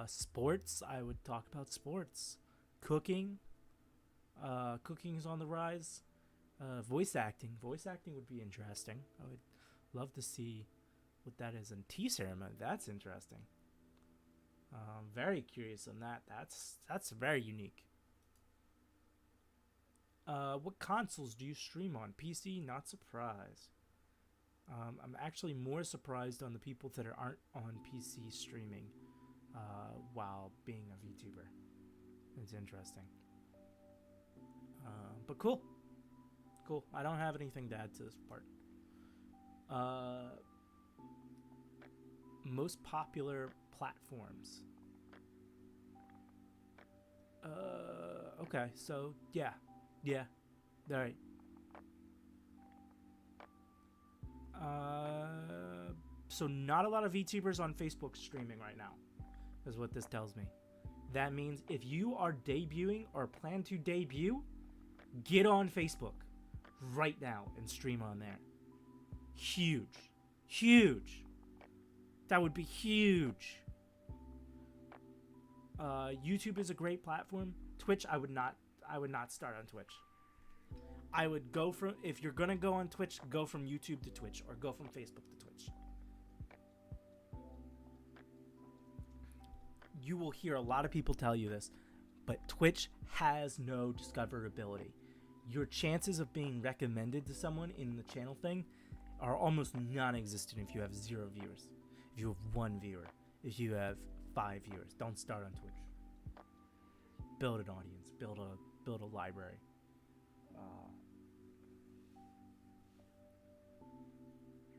Sports, I would talk about sports. Cooking. Cooking is on the rise. Voice acting would be interesting. I would love to see what that is. And tea ceremony, that's interesting. Very curious on that. That's very unique. What consoles do you stream on? PC, not surprised. I'm actually more surprised on the people that aren't on PC streaming while being a VTuber. It's interesting. But cool. I don't have anything to add to this part. Most popular platforms. Okay, so yeah, all right. So not a lot of VTubers on Facebook streaming right now, is what this tells me. That means if you are debuting or plan to debut, get on Facebook right now and stream on there. Huge. That would be huge. YouTube is a great platform. Twitch, I would not start on Twitch. I would go from, if you're gonna go on Twitch, go from YouTube to Twitch, or go from Facebook to Twitch. You will hear a lot of people tell you this, but Twitch has no discoverability. Your chances of being recommended to someone in the channel thing are almost non-existent if you have 0 viewers. If you have 1 viewer, if you have 5 viewers, don't start on Twitch. Build an audience, build a library.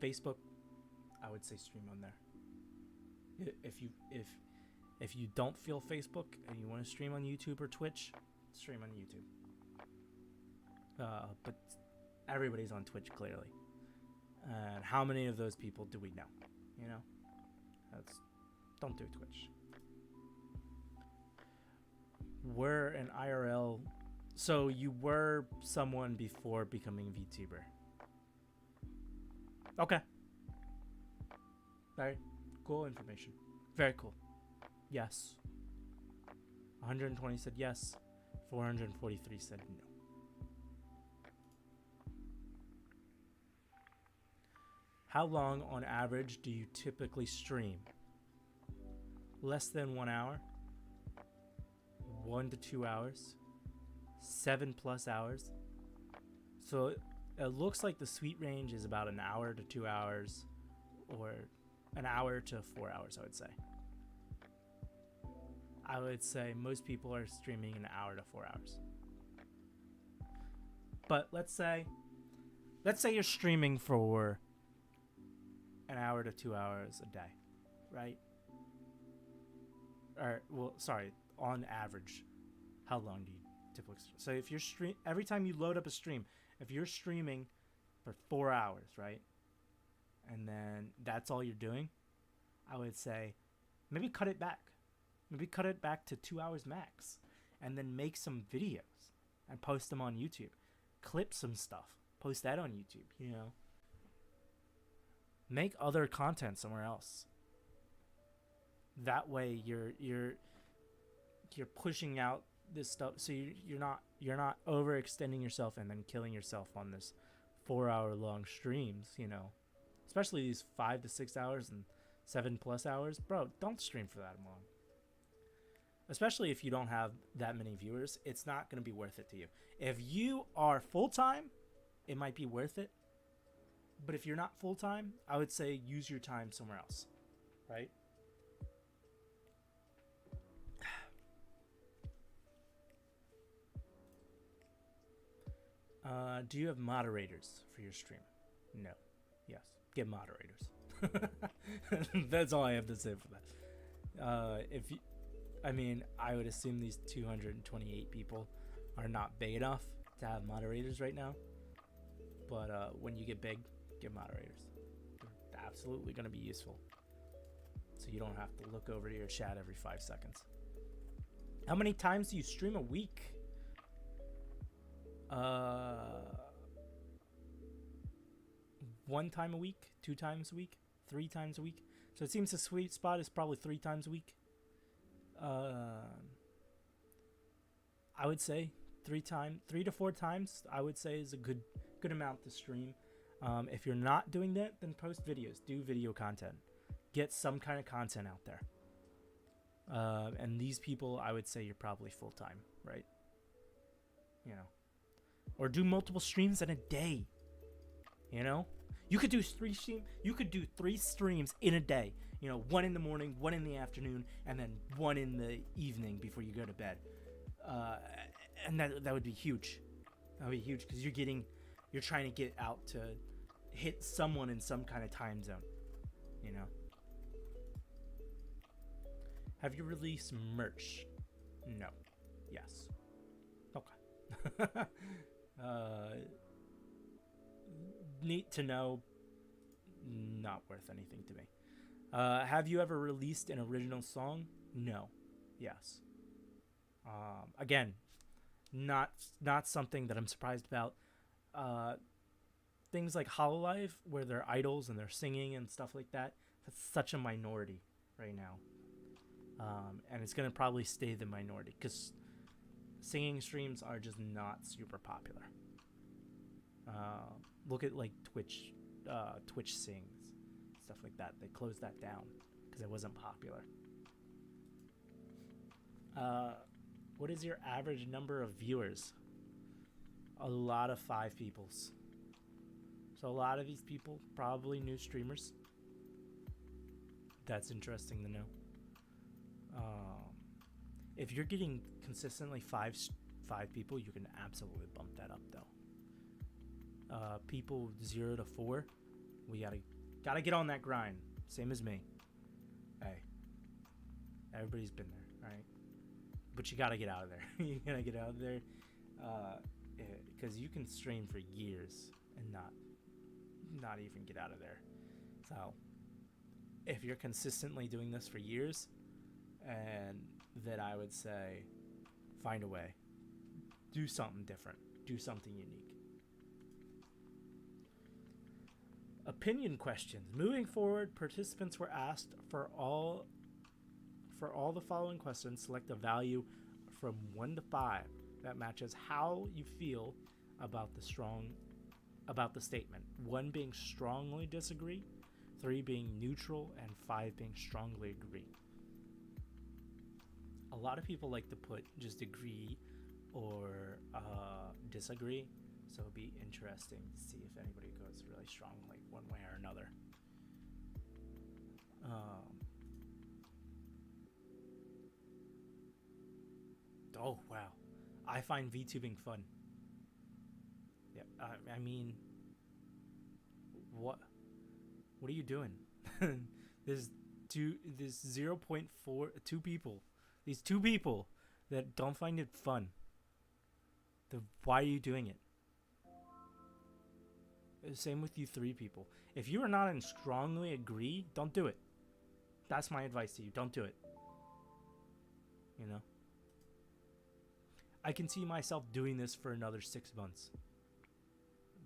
Facebook, I would say stream on there. If you don't feel Facebook and you want to stream on YouTube or Twitch, stream on YouTube. But everybody's on Twitch clearly, and how many of those people do we know? You know, don't do Twitch. We're an IRL, so you were someone before becoming VTuber. Okay. Very cool information. Very cool. Yes. 120 said yes. 443 said no. How long on average do you typically stream? Less than 1 hour? 1 to 2 hours? 7+ hours? So it looks like the sweet range is about 1 hour to 2 hours, or 1 hour to 4 hours, I would say. I would say most people are streaming 1 hour to 4 hours. But let's say you're streaming for an hour to 2 hours a day, right? Or well, sorry, on average, how long do you typically stream? So if you're every time you load up a stream, if you're streaming for 4 hours, right? And then that's all you're doing, I would say maybe cut it back. Maybe cut it back to 2 hours max, and then make some videos and post them on YouTube. Clip some stuff, post that on YouTube, you know. Make other content somewhere else. That way you're pushing out this stuff, so you're not overextending yourself and then killing yourself on this 4 hour long streams, you know. Especially these 5 to 6 hours and 7+ hours. Bro, don't stream for that long. Especially if you don't have that many viewers, it's not going to be worth it to you. If you are full-time, it might be worth it. But if you're not full-time, I would say use your time somewhere else, right? Do you have moderators for your stream? No. Yes. Get moderators. That's all I have to say for that. I would assume these 228 people are not big enough to have moderators right now. But when you get big, get moderators. They're absolutely going to be useful. So you don't have to look over to your chat every 5 seconds. How many times do you stream a week? 1 time a week, 2 times a week, 3 times a week. So it seems the sweet spot is probably 3 times a week. I would say 3 to 4 times. I would say is a good amount to stream. If you're not doing that, then post videos. Do video content. Get some kind of content out there. And these people, I would say you're probably full time, right? You know, or do multiple streams in a day. You know, you could do 3 streams. You could do 3 streams in a day. You know, 1 in the morning, 1 in the afternoon, and then 1 in the evening before you go to bed. And that would be huge. That would be huge because you're trying to get out to hit someone in some kind of time zone. You know. Have you released merch? No. Yes. Okay. Neat to know. Not worth anything to me. Have you ever released an original song? No. Yes. Again, not something that I'm surprised about. Things like Hololive, where they're idols and they're singing and stuff like that, that's such a minority right now. And it's going to probably stay the minority because singing streams are just not super popular. Look at like Twitch sings, stuff like that. They closed that down because it wasn't popular. What is your average number of viewers? A lot of 5 peoples. So a lot of these people probably new streamers. That's interesting to know. If you're getting consistently 5 people, you can absolutely bump that up though. People 0 to 4, we gotta get on that grind. Same as me. Hey, everybody's been there, right? But you gotta get out of there. You gotta get out of there, because you can stream for years and not even get out of there. So if you're consistently doing this for years, and then I would say find a way. Do something different. Do something unique. Opinion questions. Moving forward, participants were asked for all the following questions, select a value from 1 to 5 that matches how you feel about the statement. 1 being strongly disagree, 3 being neutral, and 5 being strongly agree. A lot of people like to put just agree or disagree, so it'll be interesting to see if anybody goes really strongly one way or another. Oh wow, I find VTubing fun. I mean, what are you doing? There's 0.42 people. These 2 people that don't find it fun. Why are you doing it? Same with you 3 people. If you are not in strongly agree, don't do it. That's my advice to you. Don't do it. You know? I can see myself doing this for another 6 months.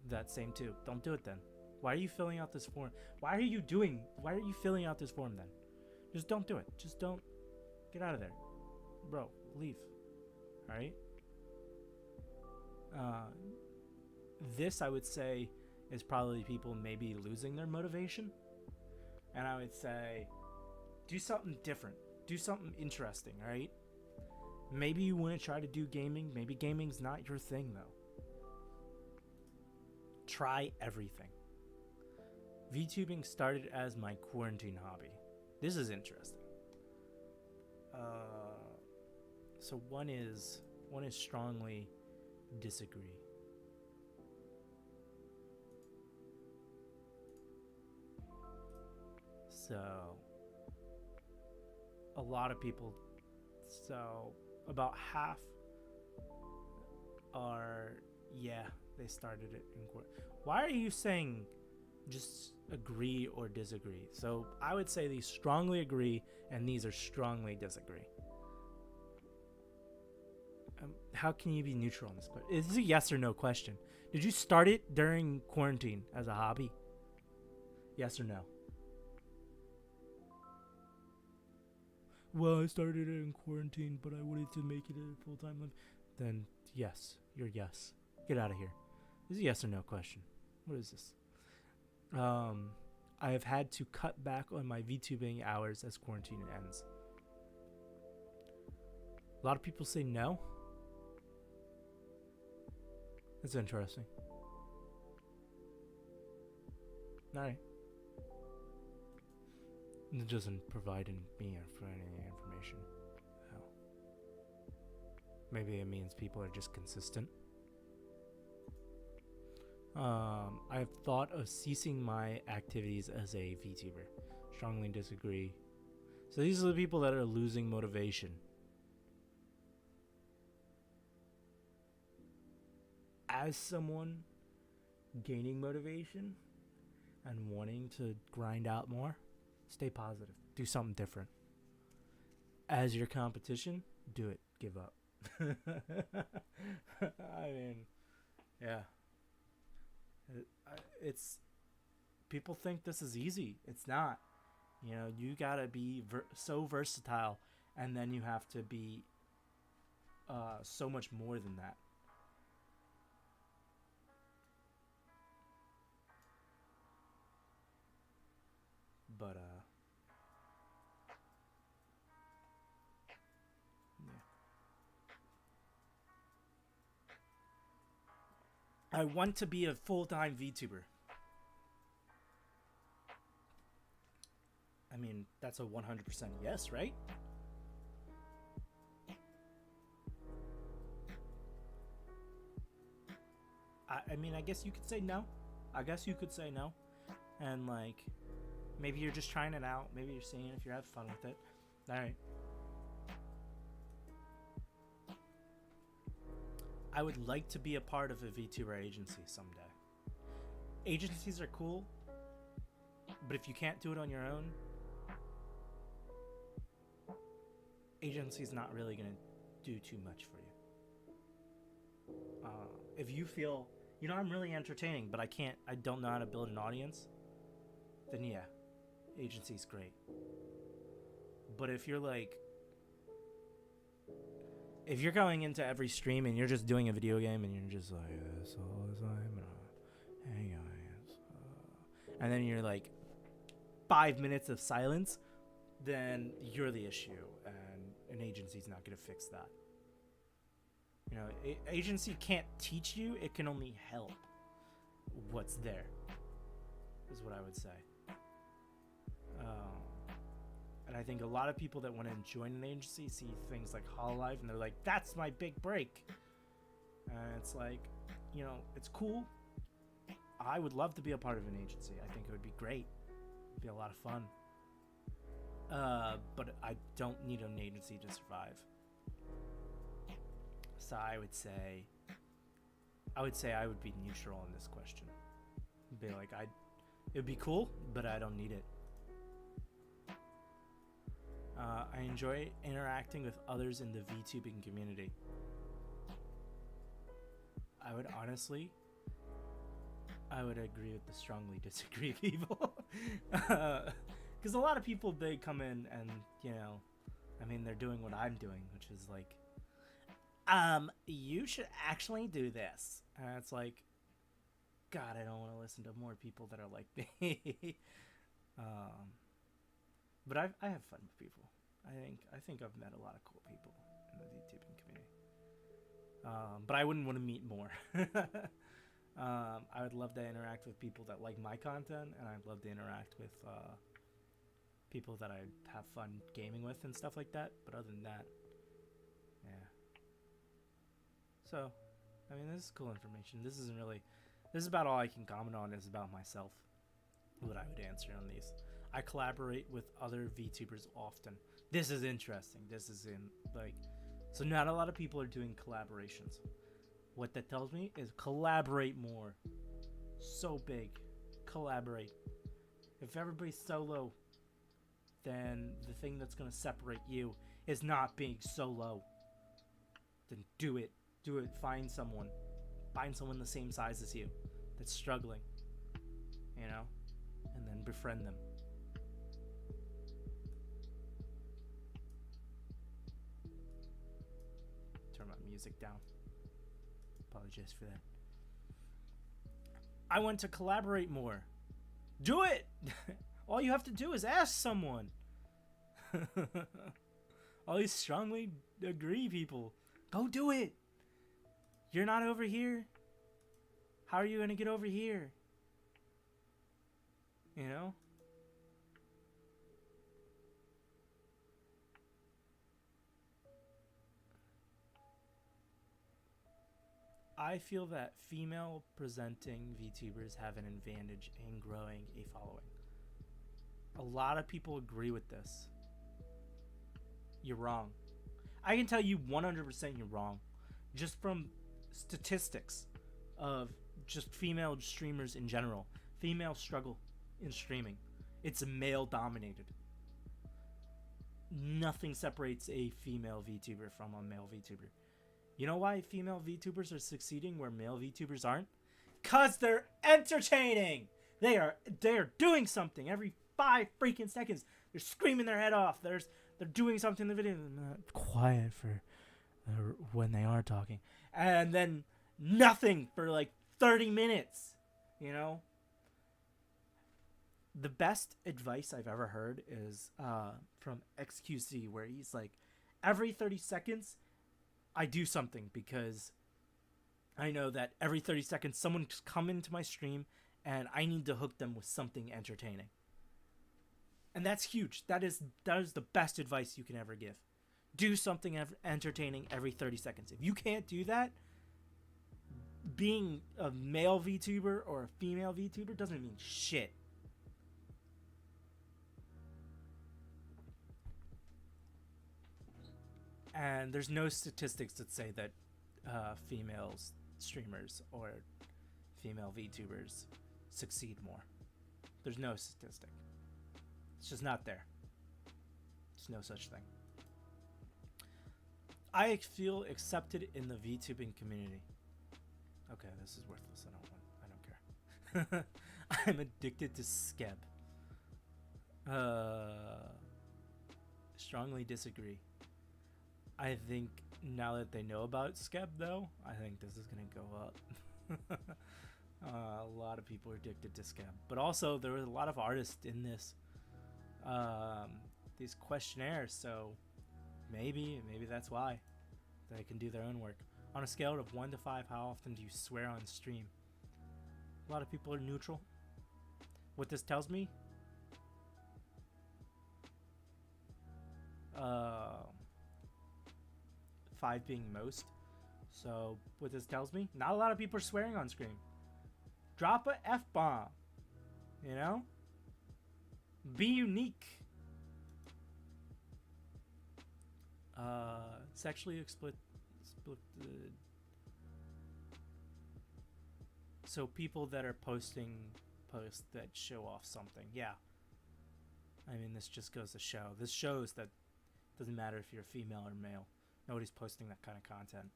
That same too. Don't do it then. Why are you filling out this form? Why are you filling out this form then? Just don't do it. Just don't. Get out of there. Bro, leave. Alright? This, I would say, is probably people maybe losing their motivation. And I would say, do something different. Do something interesting, alright? Maybe you want to try to do gaming. Maybe gaming's not your thing, though. Try everything. VTubing started as my quarantine hobby. This is interesting. So one is strongly disagree. So a lot of people, so about half are, yeah, they started it in court. Why are you saying just agree or disagree? So I would say these strongly agree and these are strongly disagree. How can you be neutral on this question? Is this a yes or no question? Did you start it during quarantine as a hobby? Yes or no? Well, I started it in quarantine, but I wanted to make it a full-time life. Then yes, you're yes. Get out of here. This is a yes or no question. What is this? I have had to cut back on my VTubing hours as quarantine ends. A lot of people say no. That's interesting. Alright. It doesn't provide me for any information. Oh. Maybe it means people are just consistent. I have thought of ceasing my activities as a VTuber. Strongly disagree. So these are the people that are losing motivation. As someone gaining motivation and wanting to grind out more, stay positive. Do something different. As your competition, do it. Give up. I mean, yeah. It's people think this is easy. It's not. You know, you gotta be so versatile, and then you have to be so much more than that. But yeah. I want to be a full-time VTuber. I mean, that's a 100% yes, right? I mean, I guess you could say no. And like, maybe you're just trying it out. Maybe you're seeing if you're having fun with it. All right. I would like to be a part of a VTuber agency someday. Agencies are cool, but if you can't do it on your own, agency's not really going to do too much for you. If you feel, you know, I'm really entertaining, but I don't know how to build an audience, then yeah, agency's great. But if you're like, if you're going into every stream and you're just doing a video game and you're just like, this all the time, hey guys, and then you're like 5 minutes of silence, then you're the issue, and an agency's not going to fix that. You know, agency can't teach you, it can only help what's there, is what I would say. And I think a lot of people that want to join an agency see things like Hololive and they're like, that's my big break. And it's like, you know, it's cool, I would love to be a part of an agency. I think it would be great. It'd be a lot of fun. But I don't need an agency to survive. So I would say I would be neutral in this question. Be like, it would be cool, but I don't need it. I enjoy interacting with others in the VTubing community. I would agree with the strongly disagree people. Because a lot of people, they come in and, you know, I mean, they're doing what I'm doing, which is like, you should actually do this. And it's like, God, I don't want to listen to more people that are like me. But I have fun with people. I think I've met a lot of cool people in the VTubing community. But I wouldn't want to meet more. I would love to interact with people that like my content, and I'd love to interact with people that I have fun gaming with and stuff like that. But other than that, yeah. So, I mean, this is cool information. This is about all I can comment on is about myself. What I would answer on these. I collaborate with other VTubers often. This is interesting. This is so not a lot of people are doing collaborations. What that tells me is collaborate more. So big. Collaborate. If everybody's solo, then the thing that's going to separate you is not being solo. Then do it. Do it. Find someone. Find someone the same size as you that's struggling. You know? And then befriend them. Turn my music down. Apologize for that. I want to collaborate more. Do it! All you have to do is ask someone. All these strongly agree people. Go do it! You're not over here. How are you going to get over here? You know? I feel that female presenting VTubers have an advantage in growing a following. A lot of people agree with this. You're wrong. I can tell you 100% you're wrong. Just from statistics of just female streamers in general. Female struggle in streaming. It's male dominated. Nothing separates a female VTuber from a male VTuber. You know why female VTubers are succeeding where male VTubers aren't? 'Cause they're entertaining! They're doing something every 5 freaking seconds. They're screaming their head off. They're doing something in the video. They're not quiet for when they are talking. And then nothing for like 30 minutes. You know? The best advice I've ever heard is from XQC, where he's like, every 30 seconds, I do something, because I know that every 30 seconds someone's come into my stream and I need to hook them with something entertaining. And that's huge. That is the best advice you can ever give. Do something entertaining every 30 seconds. If you can't do that, being a male VTuber or a female VTuber doesn't mean shit. And there's no statistics that say that female streamers or female VTubers succeed more. There's no statistic. It's just not there. There's no such thing. I feel accepted in the VTubing community. Okay, this is worthless. I don't care. I'm addicted to Skeb. Strongly disagree. I think now that they know about Skeb, though, I think this is going to go up. A lot of people are addicted to Skeb. But also, there was a lot of artists in these questionnaires, so maybe that's why they can do their own work. On a scale of 1 to 5, how often do you swear on stream? A lot of people are neutral. What this tells me, 5 being most. So what this tells me, not a lot of people are swearing on stream. Drop a F-bomb. You know? Be unique. Sexually explicit. So people that are posting posts that show off something. Yeah. I mean, this just goes to show. This shows that it doesn't matter if you're female or male. Nobody's posting that kind of content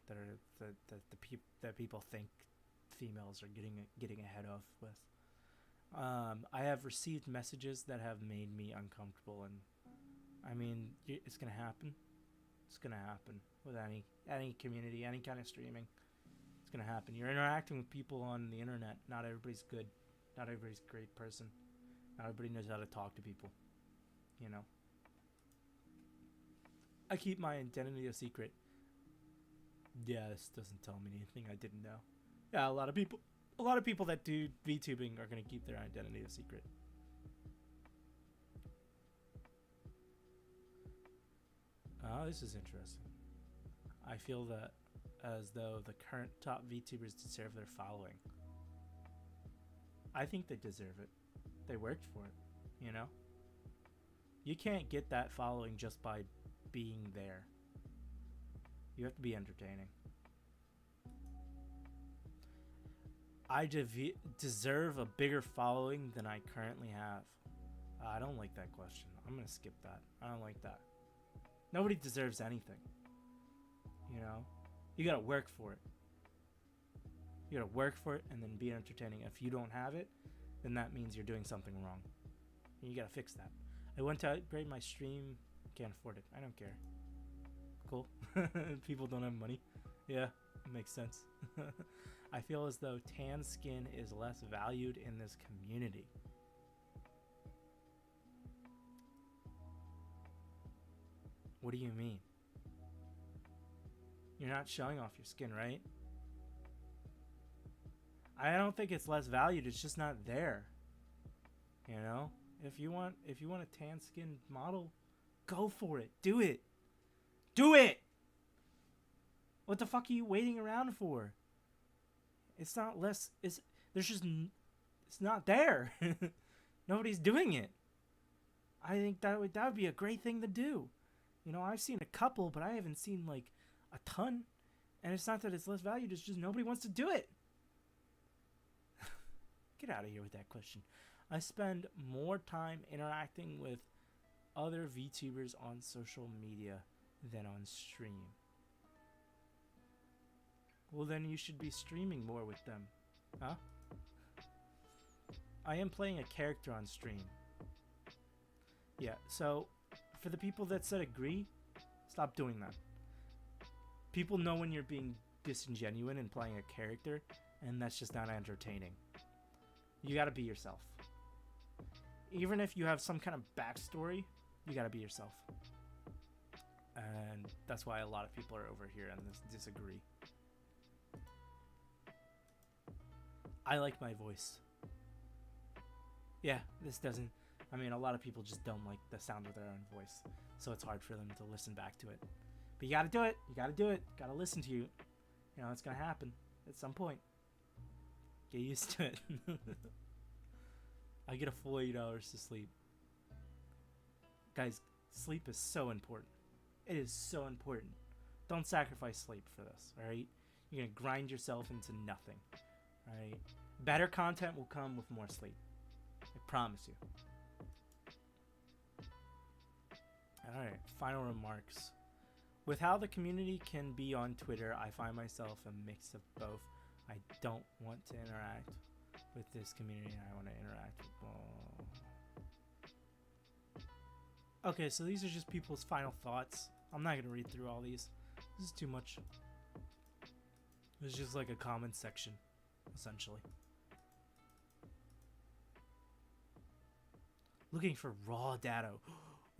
that people think females are getting ahead of with. I have received messages that have made me uncomfortable, and I mean, it's gonna happen. It's gonna happen with any community, any kind of streaming. It's gonna happen. You're interacting with people on the internet. Not everybody's good. Not everybody's a great person. Not everybody knows how to talk to people. You know. I keep my identity a secret. Yeah, this doesn't tell me anything I didn't know. Yeah, a lot of people that do VTubing are gonna keep their identity a secret. Oh, this is interesting. I feel that as though the current top VTubers deserve their following. I think they deserve it. They worked for it, you know? You can't get that following just by being there. You have to be entertaining. I deserve a bigger following than I currently have. I don't like that question. I'm going to skip that. I don't like that. Nobody deserves anything. You know? You got to work for it. You got to work for it and then be entertaining. If you don't have it, then that means you're doing something wrong. And you got to fix that. I went to upgrade my stream. Can't afford it. I don't care. Cool. People don't have money. Yeah, it makes sense. I feel as though tan skin is less valued in this community. What do you mean? You're not showing off your skin, right? I don't think it's less valued, it's just not there. You know? If you want a tan skin model, go for it. Do it. Do it. What the fuck are you waiting around for? It's not less, it's not there. Nobody's doing it. I think that would be a great thing to do. You know, I've seen a couple, but I haven't seen like a ton. And it's not that it's less valued, it's just nobody wants to do it. Get out of here with that question. I spend more time interacting with other VTubers on social media than on stream. Well, then you should be streaming more with them. Huh? I am playing a character on stream. Yeah, so for the people that said agree, stop doing that. People know when you're being disingenuous and playing a character, and that's just not entertaining. You gotta be yourself. Even if you have some kind of backstory, you gotta be yourself. And that's why a lot of people are over here and disagree. I like my voice. Yeah, this doesn't... I mean, a lot of people just don't like the sound of their own voice. So it's hard for them to listen back to it. But you gotta do it. You gotta do it. Gotta listen to you. You know, it's gonna happen at some point. Get used to it. I get a full 8 hours to sleep. Guys, sleep is so important. It is so important. Don't sacrifice sleep for this, alright? You're gonna grind yourself into nothing. Alright? Better content will come with more sleep. I promise you. Alright, final remarks. With how the community can be on Twitter, I find myself a mix of both. I don't want to interact with this community. I want to interact with... Okay, so these are just people's final thoughts. I'm not going to read through all these. This is too much. It's just like a comment section, essentially. Looking for raw data.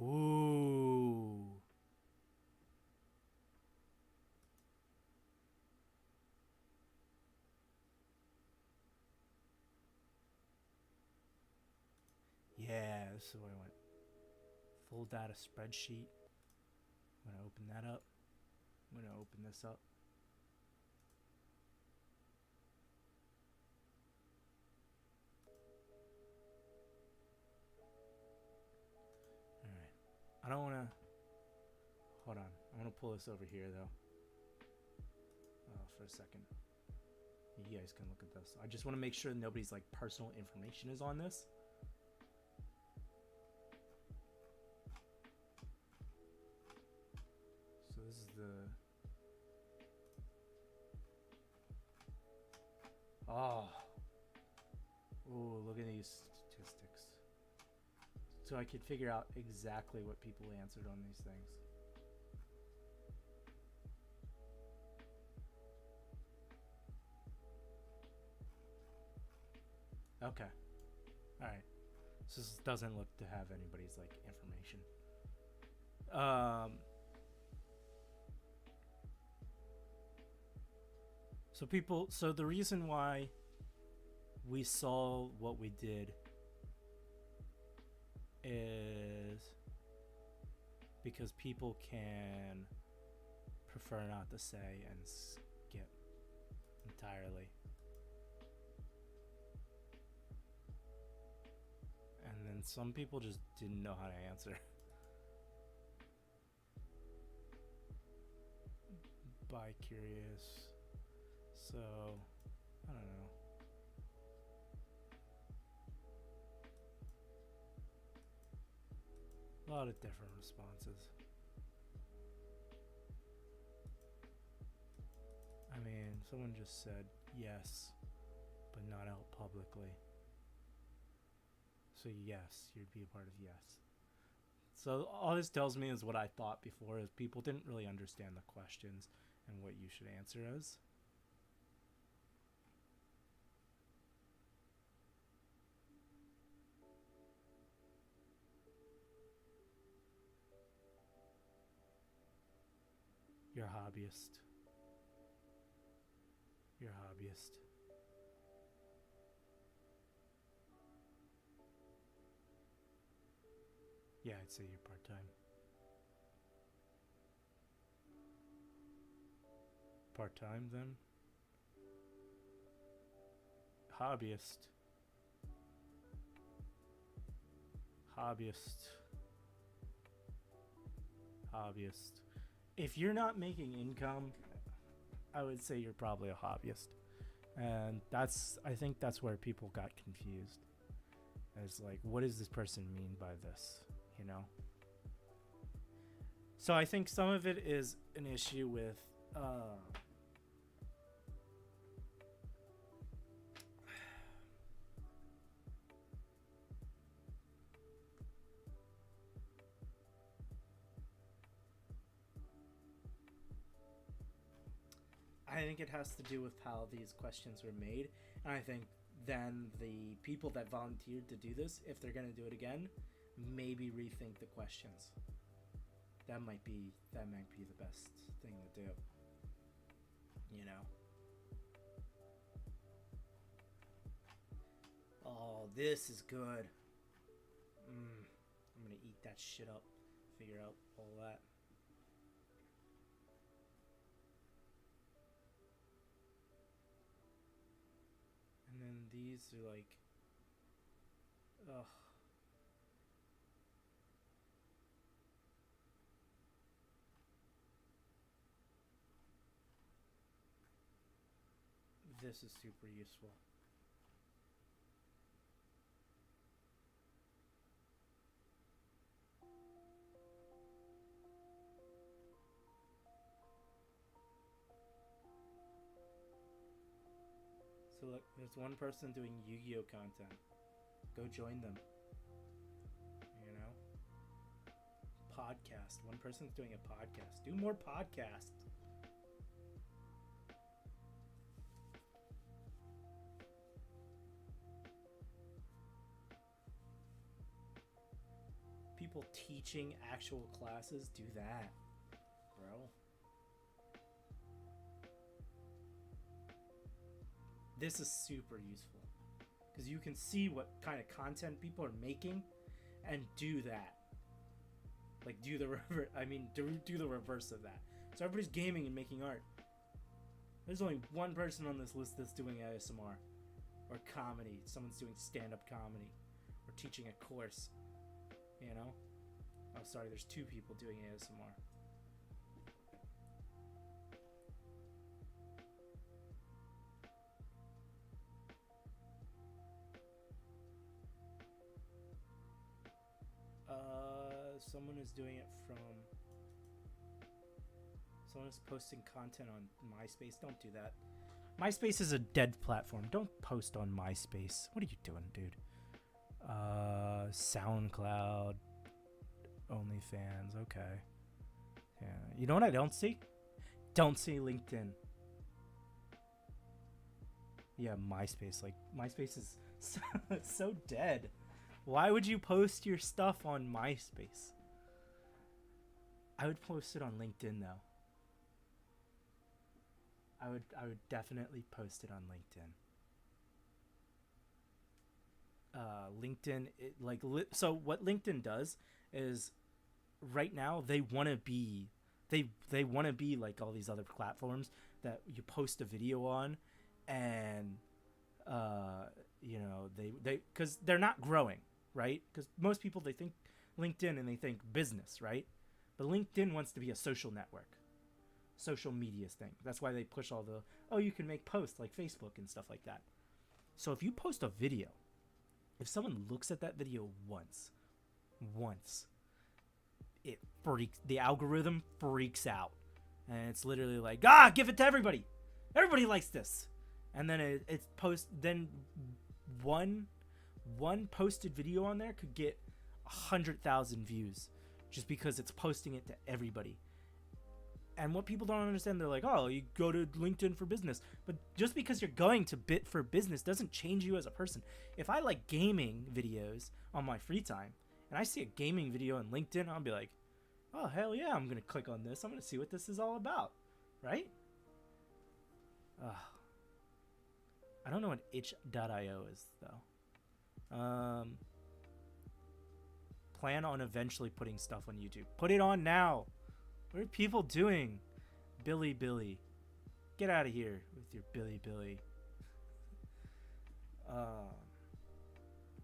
Ooh. Yeah, this is where I went. Full data spreadsheet. I'm going to open that up. I'm going to open this up. I don't want to... Hold on. I want to pull this over here, though. For a second. You guys can look at this. I just want to make sure nobody's, like, personal information is on this. So this is the... Oh. Ooh, look at these statistics. So I could figure out exactly what people answered on these things. Okay. Alright. So this doesn't look to have anybody's, like, information. So the reason why we saw what we did is because people can prefer not to say and skip entirely. And then some people just didn't know how to answer. Bi-curious. So, I don't know. A lot of different responses. I mean, someone just said yes, but not out publicly. So yes, you'd be a part of yes. So all this tells me is what I thought before, is people didn't really understand the questions and what you should answer as. You're a hobbyist. You're a hobbyist. Yeah, I'd say you're part-time. Part-time, then? Hobbyist. Hobbyist. Hobbyist. If you're not making income, I would say you're probably a hobbyist. And I think that's where people got confused. As like, what does this person mean by this? You know? So I think some of it is an issue with I think it has to do with how these questions were made. And I think then the people that volunteered to do this, if they're going to do it again, maybe rethink the questions. That might be the best thing to do. You know? Oh, this is good. I'm going to eat that shit up. Figure out all that. And then these are like, ugh. This is super useful. So look, there's one person doing Yu-Gi-Oh content. Go join them. You know? Podcast. One person's doing a podcast. Do more podcasts. People teaching actual classes, do that, bro. This is super useful because you can see what kind of content people are making and do that. Like do the reverse of that. So everybody's gaming and making art. There's only one person on this list that's doing ASMR or comedy. Someone's doing stand-up comedy or teaching a course. You know? Oh, sorry, there's 2 people doing ASMR. Someone is doing it from... Someone is posting content on MySpace. Don't do that. MySpace is a dead platform. Don't post on MySpace. What are you doing, dude? SoundCloud, OnlyFans. Okay. Yeah. You know what I don't see? Don't see LinkedIn. Yeah, MySpace. Like, MySpace is so dead. Why would you post your stuff on MySpace? I would post it on LinkedIn though. I would definitely post it on LinkedIn. LinkedIn, so what LinkedIn does is right now they want to be like all these other platforms that you post a video on, and they because they're not growing, right? Because most people, they think LinkedIn and they think business, right? But LinkedIn wants to be a social network, social media thing. That's why they push all the, you can make posts like Facebook and stuff like that. So if you post a video, if someone looks at that video once, the algorithm freaks out. And it's literally like, give it to everybody. Everybody likes this. And then it's one posted video on there could get 100,000 views just because it's posting it to everybody. And what people don't understand, they're like, you go to LinkedIn for business. But just because you're going to Bit for business doesn't change you as a person. If I like gaming videos on my free time and I see a gaming video on LinkedIn, I'll be like, oh, hell yeah, I'm going to click on this. I'm going to see what this is all about. Right? I don't know what itch.io is, though. Plan on eventually putting stuff on YouTube. Put it on now. What are people doing? Billy. Get out of here with your Billy.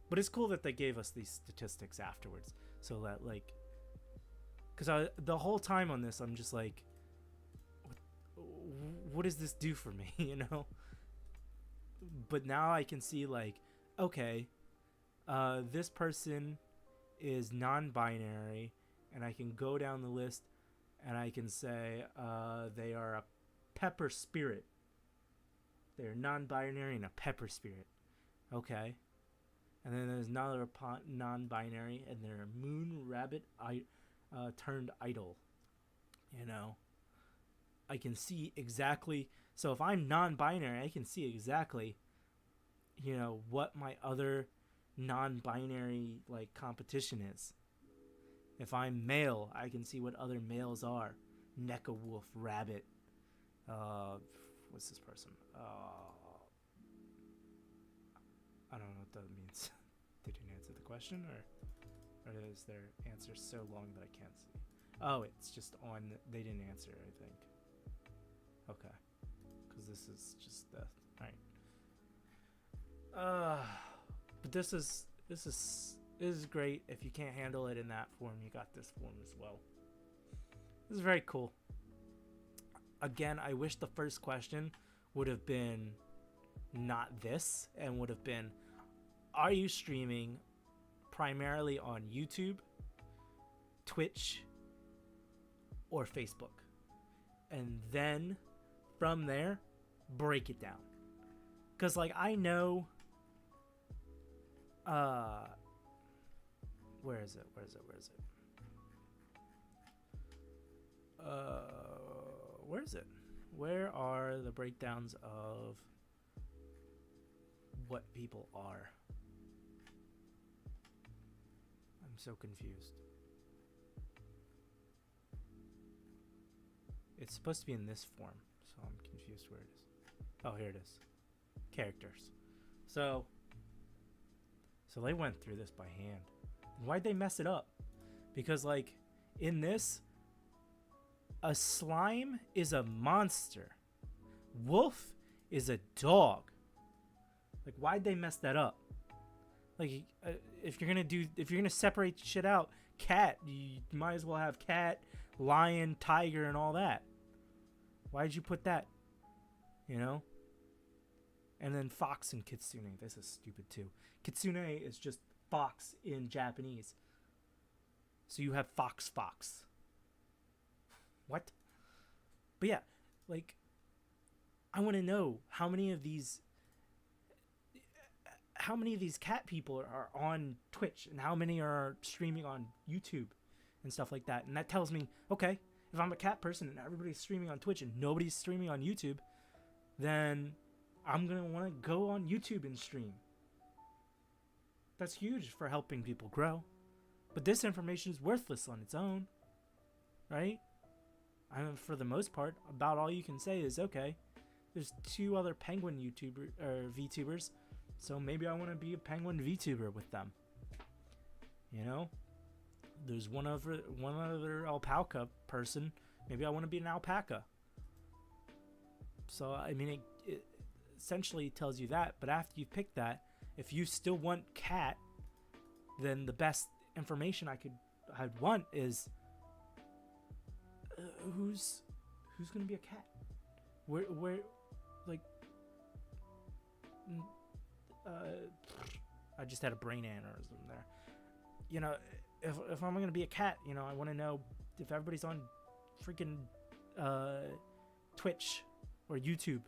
But it's cool that they gave us these statistics afterwards. So that, like... Because the whole time on this, I'm just like... What does this do for me, you know? But now I can see, like... Okay, this person is non-binary, and I can go down the list and I can say they are a pepper spirit. They're non-binary and a pepper spirit. Okay. And then there's another non-binary, and they're a moon rabbit turned idol. You know? I can see exactly... So if I'm non-binary, I can see exactly... you know, what my other non-binary like competition is. If I'm male, I can see what other males are. Necka wolf, rabbit. What's this person? I don't know what that means. They didn't answer the question, or is their answer so long that I can't see? Oh, it's just on. They didn't answer, I think. Okay, because this is just the. All right. But this is great. If you can't handle it in that form, you got this form as well. This is very cool. Again, I wish the first question would have been not this, and would have been, are you streaming primarily on YouTube, Twitch, or Facebook? And then from there, break it down. Because, like, I know... Where is it? Where is it? Where are the breakdowns of what people are? I'm so confused. It's supposed to be in this form, so I'm confused where it is. Oh, here it is. Characters. So they went through this by hand. Why'd they mess it up? Because, like, in this, a slime is a monster. Wolf is a dog. Like, why'd they mess that up? Like, if you're gonna separate shit out, cat. You might as well have cat, lion, tiger, and all that. Why'd you put that? You know? And then fox and kitsune. This is stupid too. Kitsune is just fox in Japanese. So you have fox. What? But yeah, like, I want to know how many of these cat people are on Twitch and how many are streaming on YouTube and stuff like that. And that tells me, okay, if I'm a cat person and everybody's streaming on Twitch and nobody's streaming on YouTube, then I'm going to want to go on YouTube and stream. That's huge for helping people grow. But this information is worthless on its own, right? I mean, for the most part, about all you can say is, okay, there's 2 other penguin VTubers, so maybe I want to be a penguin VTuber with them. You know? There's one other alpaca person, maybe I want to be an alpaca. So, I mean, it essentially tells you that, but after you've picked that, if you still want cat, then the best information I'd want is who's gonna be a cat? Where like I just had a brain aneurysm there. You know, if I'm gonna be a cat, you know, I want to know if everybody's on freaking Twitch or YouTube,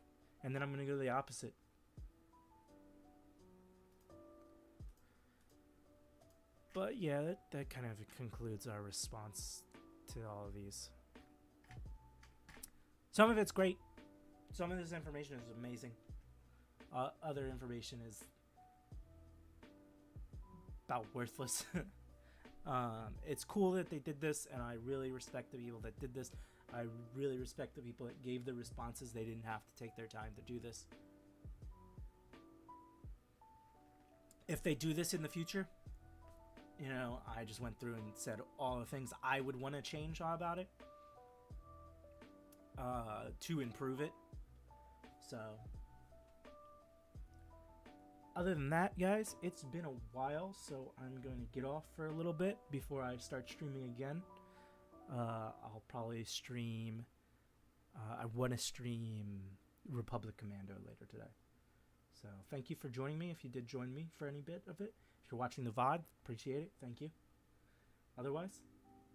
and then I'm gonna go the opposite. But yeah, that kind of concludes our response to all of these. Some of it's great. Some of this information is amazing. Other information is about worthless. It's cool that they did this, and I really respect the people that did this. I really respect the people that gave the responses. They didn't have to take their time to do this. If they do this in the future, you know, I just went through and said all the things I would want to change about it to improve it. So, other than that, guys, it's been a while, so I'm going to get off for a little bit before I start streaming again. I'll probably stream, I want to stream Republic Commando later today. So, thank you for joining me, if you did join me for any bit of it. If you're watching the VOD, appreciate it. Thank you. Otherwise,